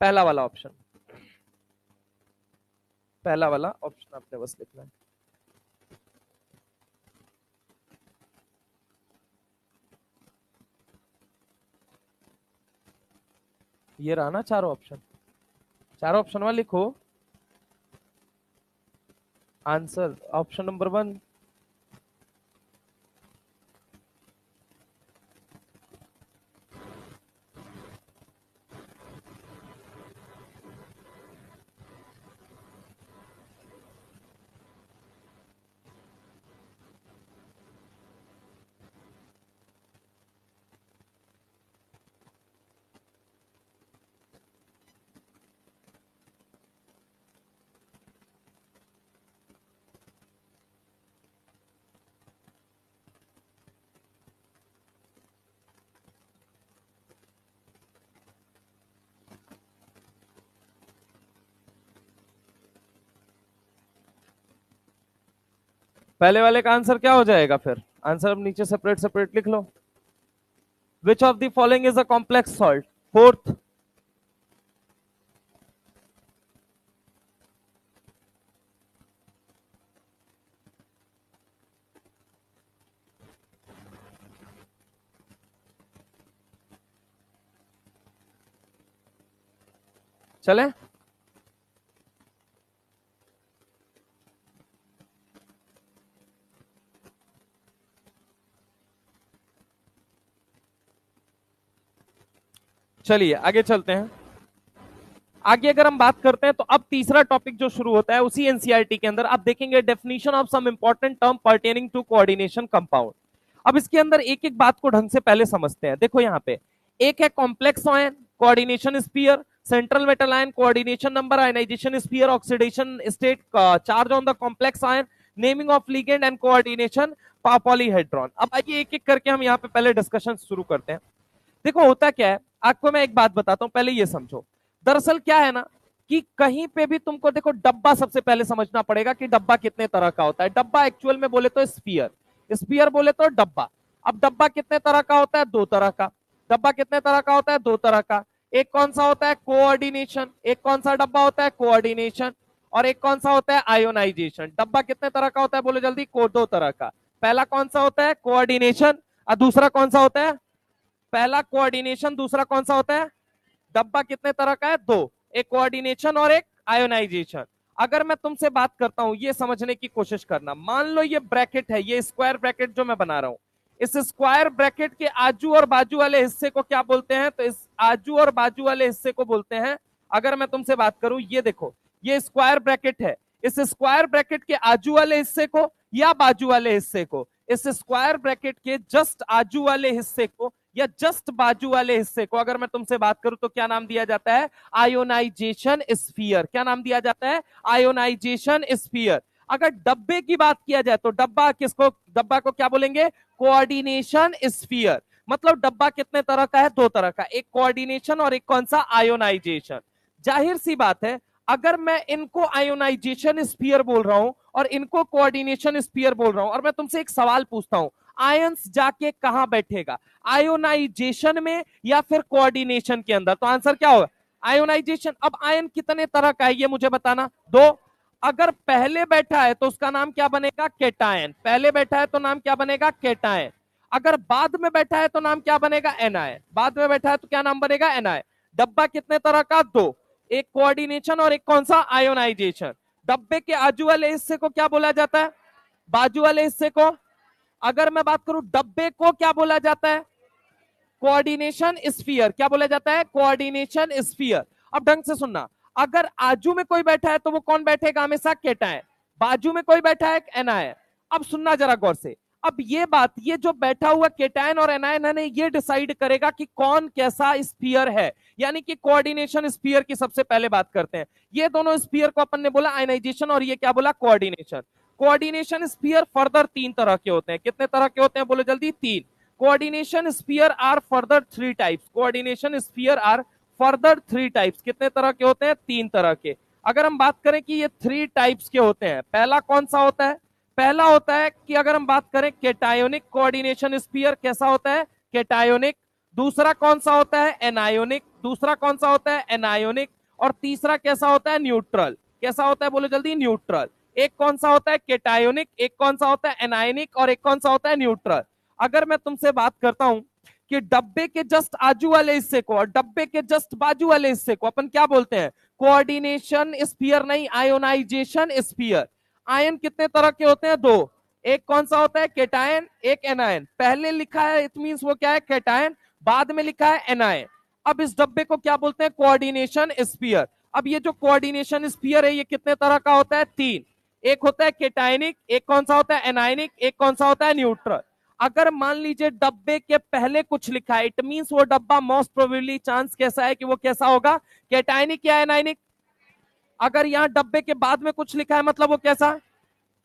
पहला वाला ऑप्शन, पहला वाला ऑप्शन आपने बस लिखना है। ये रहा ना चारों ऑप्शन, चारों ऑप्शन वाला लिखो आंसर, ऑप्शन नंबर 1, पहले वाले का आंसर क्या हो जाएगा, फिर आंसर अब नीचे सेपरेट सेपरेट लिख लो। Which of the following is a complex salt, fourth. चले, चलिए आगे चलते हैं। आगे अगर हम बात करते हैं तो अब तीसरा टॉपिक जो शुरू होता है उसी एनसीईआरटी के अंदर, आप देखेंगे definition of some important term pertaining to coordination compound. अब इसके अंदर एक एक बात को ढंग से पहले समझते हैं। देखो यहाँ पे एक है complex ion, coordination sphere, central metal ion, coordination number, ionisation sphere, oxidation state, charge on the complex ion, naming of ligand and coordination polyhedron. अब आइए एक एक करके हम यहाँ पे पहले डिस्कशन शुरू करते हैं। देखो होता क्या है, आपको मैं एक बात बताता हूं, पहले ये समझो। दरअसल क्या है ना कि कहीं पे भी तुमको देखो डब्बा सबसे पहले समझना पड़ेगा कि डब्बा कितने तरह का होता है। डब्बा एक्चुअल में बोले तो स्फीयर, स्फीयर बोले तो डब्बा। अब डब्बा कितने तरह का होता है? दो तरह का। डब्बा कितने तरह का होता है? दो तरह का। एक कौन सा होता है? कोऑर्डिनेशन। एक कौन सा डब्बा होता है? कोऑर्डिनेशन। और एक कौन सा होता है? आयोनाइजेशन। डब्बा कितने तरह का होता है? बोलो जल्दी। दो तरह का। पहला कौन सा होता है? कोऑर्डिनेशन। और दूसरा कौन सा होता है? पहला कोऑर्डिनेशन, दूसरा कौन सा होता है? डब्बा कितने तरह का है? दो, एक कोऑर्डिनेशन और एक आयोनाइजेशन। अगर मैं तुमसे बात करता हूं, ये समझने की कोशिश करना, मान लो ये ब्रैकेट है, ये स्क्वायर ब्रैकेट जो मैं बना रहा हूं, इस स्क्वायर ब्रैकेट के आजू और बाजू वाले हिस्से को क्या बोलते हैं? तो इस आजू और बाजू वाले हिस्से को बोलते हैं, अगर मैं तुमसे बात करूं, ये देखो ये स्क्वायर ब्रैकेट है, इस स्क्वायर ब्रैकेट के आजू वाले हिस्से को या बाजू वाले हिस्से को, इस स्क्वायर ब्रैकेट के जस्ट आजू वाले हिस्से को या जस्ट बाजू वाले हिस्से को अगर मैं तुमसे बात करूं तो क्या नाम दिया जाता है? Ionisation sphere. क्या नाम दिया जाता है? Ionisation sphere. अगर डब्बे की बात किया जाए तो डब्बा किसको, डब्बा को क्या बोलेंगे? Coordination sphere. मतलब डब्बा कितने तरह का है? दो तरह का, एक कोऑर्डिनेशन और एक कौन सा? आयोनाइजेशन। जाहिर सी बात है, अगर मैं इनको आयोनाइजेशन स्फीयर बोल रहा हूं और इनको कोऑर्डिनेशन स्फीयर बोल रहा हूं, और मैं तुमसे एक सवाल पूछता हूं, आयंस जाके कहां बैठेगा? आयोनाइजेशन में या फिर कोऑर्डिनेशन के अंदर? तो आंसर क्या होगा? आयोनाइजेशन। अब आयन कितने तरह का है ये मुझे बताना। दो। अगर पहले बैठा है तो उसका नाम क्या बनेगा? केटायन। पहले बैठा है तो नाम क्या बनेगा? केटायन। अगर बाद में बैठा है तो नाम क्या बनेगा? एनायन। बाद में बैठा है तो क्या नाम बनेगा? एनायन। डब्बा कितने तरह का? दो, एक कोऑर्डिनेशन और एक कौन सा? आयोनाइजेशन। डब्बे के आजू वाले हिस्से को क्या बोला जाता है? बाजू वाले हिस्से को। अगर मैं बात करूं डब्बे को क्या बोला जाता है? Coordination sphere. क्या बोला जाता है? Coordination sphere. अब ढंग से सुनना, अगर आजू में कोई बैठा है तो वो कौन बैठेगा? हमेशा केटायन। बाजू में कोई बैठा है? एनायन। अब सुनना जरा गौर से, अब ये बात, ये जो बैठा हुआ केटायन और एनायन है, ये डिसाइड करेगा कि कौन कैसा स्फीयर है। यानी कि कोऑर्डिनेशन स्फीयर की सबसे पहले बात करते हैं। ये दोनों स्फीयर को अपन ने बोला आयनाइजेशन और ये क्या बोला? कोऑर्डिनेशन। कोऑर्डिनेशन स्फीयर फर्दर तीन तरह के होते हैं। कितने तरह के होते हैं? बोलो जल्दी। तीन। Coordination sphere are further three types. Coordination sphere are further three types. कितने तरह के होते हैं? तीन तरह के। अगर हम बात करें कि ये थ्री टाइप्स के होते हैं, पहला कौन सा होता है? पहला होता है कि अगर हम बात करें केटायोनिक कोऑर्डिनेशन स्फीयर, कैसा होता है? केटायोनिक। दूसरा कौन सा होता है? एनायोनिक। दूसरा कौन सा होता है? एनायोनिक। और तीसरा कैसा होता है? न्यूट्रल। कैसा होता है? बोलो जल्दी। न्यूट्रल। एक कौन सा होता है? केटायोनिक, एक कौन सा होता है? एनायोनिक, और एक कौन सा होता है? न्यूट्रल। अगर मैं तुमसे बात करता हूं कि डब्बे के जस्ट आजू वाले हिस्से को और डब्बे के जस्ट बाजू वाले हिस्से को अपन क्या बोलते हैं? कोऑर्डिनेशन स्फीयर नहीं, आयोनाइजेशन स्फीयर। आयन कितने तरह के होते हैं? दो। एक कौन सा होता है? केटायन, एक एनायन। पहले लिखा है इट मींस वो क्या है? केटायन। बाद में लिखा है एनायन। अब इस डब्बे को क्या बोलते हैं? Coordination sphere. अब ये जो कोऑर्डिनेशन स्फीयर है, ये कितने तरह का होता है? तीन। एक होता है केटायनिक, एक कौन सा होता है? एनायनिक, एक कौन सा होता है? न्यूट्रल। अगर मान लीजिए डब्बे के पहले कुछ लिखा है, इट मींस वो डब्बा मोस्ट प्रोबेबली चांस कैसा है कि वो कैसा होगा? केटायनिक या एनायनिक। अगर यहाँ डब्बे के बाद में कुछ लिखा है मतलब वो कैसा?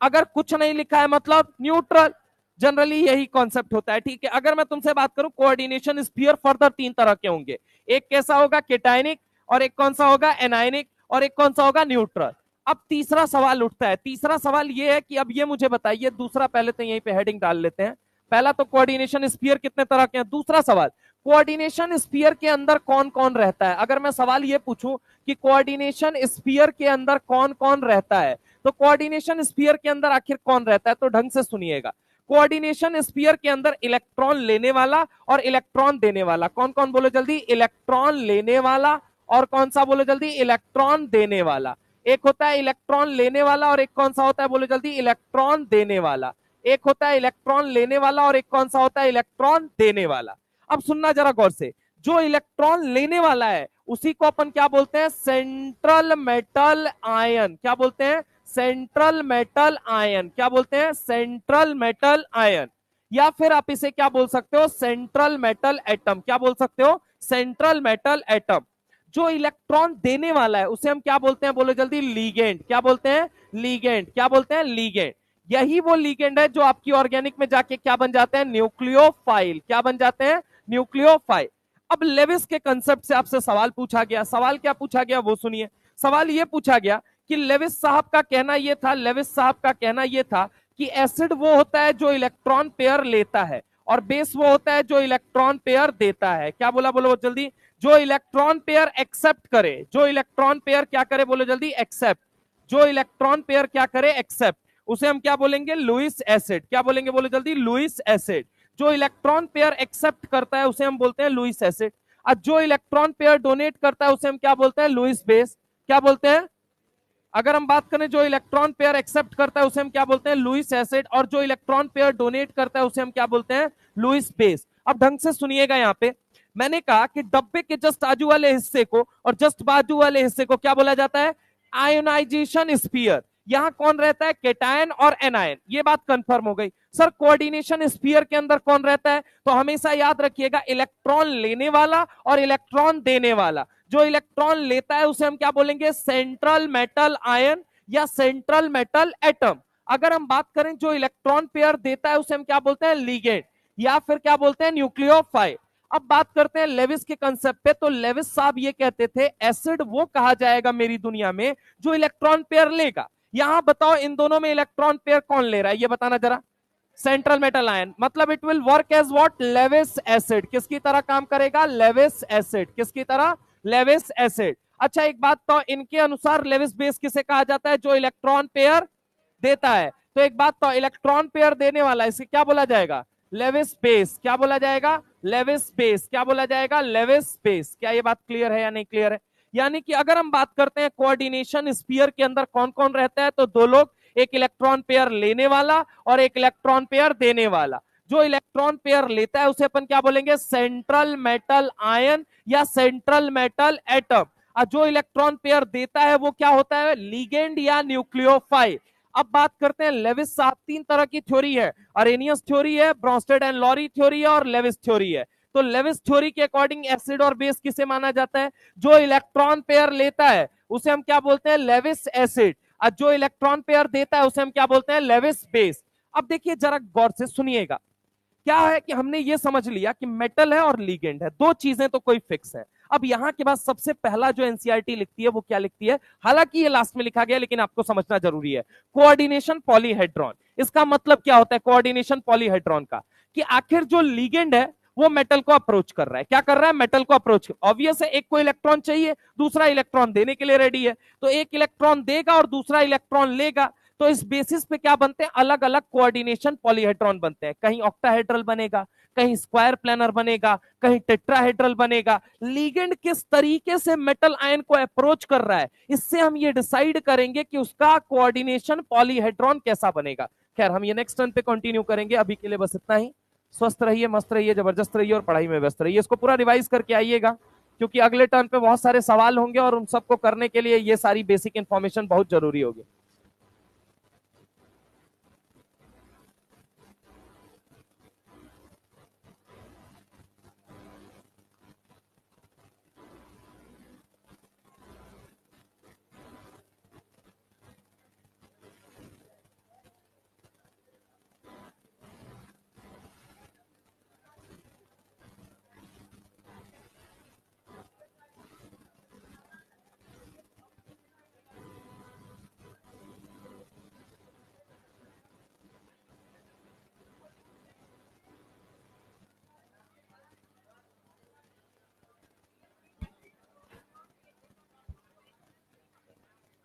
अगर कुछ नहीं लिखा है मतलब न्यूट्रल। जनरली यही कॉन्सेप्ट होता है, ठीक है। अगर मैं तुमसे बात करूं कोऑर्डिनेशन स्फीयर फर्दर तीन तरह के होंगे। एक कैसा होगा? केटायनिक, और एक कौन सा होगा? एनायनिक, और एक कौन सा होगा? न्यूट्रल। अब तीसरा सवाल उठता है। तीसरा सवाल ये है कि अब ये मुझे बताइए, दूसरा पहले तो यहीं पे हेडिंग डाल लेते हैं। पहला तो कोऑर्डिनेशन स्फीयर कितने तरह के हैं। दूसरा सवाल, कोऑर्डिनेशन स्फीयर के अंदर कौन कौन रहता है। अगर मैं सवाल ये पूछूं कि कोऑर्डिनेशन स्फीयर के अंदर कौन कौन रहता है, तो कोऑर्डिनेशन स्फीयर के अंदर आखिर कौन रहता है, तो ढंग से सुनिएगा। कोऑर्डिनेशन स्फीयर के अंदर इलेक्ट्रॉन लेने वाला और इलेक्ट्रॉन देने वाला। कौन कौन? बोलो जल्दी। इलेक्ट्रॉन लेने वाला और कौन सा? बोलो जल्दी। इलेक्ट्रॉन देने वाला। एक होता है इलेक्ट्रॉन लेने वाला और एक कौन सा होता है? बोलो जल्दी। इलेक्ट्रॉन देने वाला। एक होता है इलेक्ट्रॉन लेने वाला और एक कौन सा होता है? इलेक्ट्रॉन देने वाला। अब सुनना जरा गौर से, जो इलेक्ट्रॉन लेने वाला है उसी को अपन क्या बोलते हैं? Central metal ion. क्या बोलते हैं? Central metal ion. क्या बोलते हैं? Central metal ion. या फिर आप इसे क्या बोल सकते हो, सेंट्रल मेटल एटम। क्या बोल सकते हो, सेंट्रल मेटल एटम। जो इलेक्ट्रॉन देने वाला है उसे हम क्या बोलते हैं, बोलो जल्दी, लीगेंड। क्या बोलते हैं, लीगेंड। क्या बोलते हैं, लीगेंड। यही वो लीगेंड है जो आपकी ऑर्गेनिक में जाके क्या बन जाते हैं, न्यूक्लियोफाइल। क्या बन जाते हैं, न्यूक्लियोफाइल। अब लेविस के कंसेप्ट से आपसे सवाल पूछा गया, सवाल क्या पूछा गया वो सुनिए। सवाल ये पूछा गया कि लेविस साहब का कहना ये था, लेविस साहब का कहना ये था कि एसिड वो होता है जो इलेक्ट्रॉन पेयर लेता है और बेस वो होता है जो इलेक्ट्रॉन पेयर देता है। क्या बोला, बोलो जल्दी, जो इलेक्ट्रॉन पेयर एक्सेप्ट करे, जो इलेक्ट्रॉन पेयर क्या करे, बोलो जल्दी, एक्सेप्ट। जो इलेक्ट्रॉन पेयर क्या करे, एक्सेप्ट, उसे हम क्या बोलेंगे, लुईस एसिड। क्या बोलेंगे, बोलो जल्दी, लुईस एसिड। जो इलेक्ट्रॉन पेयर एक्सेप्ट करता है उसे हम बोलते हैं लुईस एसिड, और जो इलेक्ट्रॉन पेयर डोनेट करता है उसे हम क्या बोलते हैं, लुईस बेस। क्या बोलते हैं, अगर हम बात करें जो इलेक्ट्रॉन पेयर एक्सेप्ट करता है उसे हम क्या बोलते हैं, लुईस एसिड, और जो इलेक्ट्रॉन पेयर डोनेट करता है उसे हम क्या बोलते हैं, लुईस बेस। अब ढंग से सुनिएगा, यहां पे मैंने कहा कि डब्बे के जस्ट आजू वाले हिस्से को और जस्ट बाजू वाले हिस्से को क्या बोला जाता है, आयोनाइजेशन स्फीयर। यहां कौन रहता है, केटायन और एनायन। ये बात कंफर्म हो गई। सर कोऑर्डिनेशन स्फीयर के अंदर कौन रहता है, तो हमेशा याद रखिएगा, इलेक्ट्रॉन लेने वाला और इलेक्ट्रॉन देने वाला। जो इलेक्ट्रॉन लेता है उसे हम क्या बोलेंगे, सेंट्रल मेटल आयन या सेंट्रल मेटल एटम। अगर हम बात करें जो इलेक्ट्रॉन पेयर देता है उसे हम क्या बोलते हैं, लीगेंड, या फिर क्या बोलते हैं, न्यूक्लियोफाइल। अब बात करते हैं लेविस के कंसेप्ट पे। तो लेविस साहब ये कहते थे एसिड वो कहा जाएगा मेरी दुनिया में जो इलेक्ट्रॉन पेयर लेगा। यहां बताओ इन दोनों में इलेक्ट्रॉन पेयर कौन ले रहा है, ये बताना जरा। सेंट्रल मेटल आयन, मतलब it will work as what, Lewis acid. किसकी तरह काम करेगा, लेविस एसिड। किसकी तरह, लेविस एसिड। अच्छा एक बात, तो इनके अनुसार लेविस बेस किसे कहा जाता है, जो इलेक्ट्रॉन पेयर देता है। तो एक बात, तो इलेक्ट्रॉन पेयर देने वाला इसे क्या बोला जाएगा, लेविस बेस। क्या बोला जाएगा, लेविस बेस। क्या बोला जाएगा, लेविस बेस। क्या ये बात क्लियर है या नहीं क्लियर है। यानी कि अगर हम बात करते हैं कोऑर्डिनेशन स्फीयर के अंदर कौन कौन रहता है, तो दो लोग, एक इलेक्ट्रॉन पेयर लेने वाला और एक इलेक्ट्रॉन पेयर देने वाला। जो इलेक्ट्रॉन पेयर लेता है उसे अपन क्या बोलेंगे, सेंट्रल मेटल आयन या सेंट्रल मेटल एटम। और जो इलेक्ट्रॉन पेयर देता है वो क्या होता है, लीगेंड या न्यूक्लियोफाइल। अब बात करते हैं लेविस साहब, तीन तरह की थ्योरी है, अरेनियस थ्योरी है, ब्रॉन्स्टेड एंड लॉरी थ्योरी है, और लेविस थ्योरी है। तो लेविस थ्योरी के अकॉर्डिंग एसिड और बेस किसे माना जाता है, जो इलेक्ट्रॉन पेयर लेता है उसे हम क्या बोलते हैं, लेविस एसिड, और जो इलेक्ट्रॉन पेयर देता है उसे हम क्या बोलते हैं, लेविस बेस। अब देखिए जरा गौर से सुनिएगा, क्या है कि हमने ये समझ लिया कि मेटल है और लीगेंड है, दो चीजें तो कोई फिक्स है। अब यहां के बाद सबसे पहला जो एनसीईआरटी लिखती है वो क्या लिखती है, हालांकि ये लास्ट में लिखा गया लेकिन आपको समझना जरूरी है, कोऑर्डिनेशन पॉलीहेड्रॉन। इसका मतलब क्या होता है कोऑर्डिनेशन पॉलीहेड्रॉन का, कि आखिर जो लीगेंड है वो मेटल को अप्रोच कर रहा है। क्या कर रहा है, मेटल को अप्रोच। ऑब्वियस है, एक को इलेक्ट्रॉन चाहिए, दूसरा इलेक्ट्रॉन देने के लिए रेडी है, तो एक इलेक्ट्रॉन देगा और दूसरा इलेक्ट्रॉन लेगा। तो इस बेसिस पे क्या बनते हैं, अलग अलग कोऑर्डिनेशन पॉलीहेड्रॉन बनते हैं। कहीं ऑक्टाहेड्रल बनेगा, कहीं स्क्वायर प्लानर बनेगा, कहीं टेट्राहेड्रल बनेगा। लीगेंड किस तरीके से मेटल आयन को अप्रोच कर रहा है, इससे हम ये डिसाइड करेंगे कि उसका कोऑर्डिनेशन पॉलीहेड्रॉन कैसा बनेगा। खैर हम ये नेक्स्ट टर्न पे कंटिन्यू करेंगे, अभी के लिए बस इतना ही। स्वस्थ रहिए, मस्त रहिए, जबरदस्त रहिए और पढ़ाई में व्यस्त रहिए। इसको पूरा रिवाइज करके आइएगा, क्योंकि अगले टर्न पे बहुत सारे सवाल होंगे और उन सबको करने के लिए ये सारी बेसिक इंफॉर्मेशन बहुत जरूरी होगी।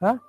हाँ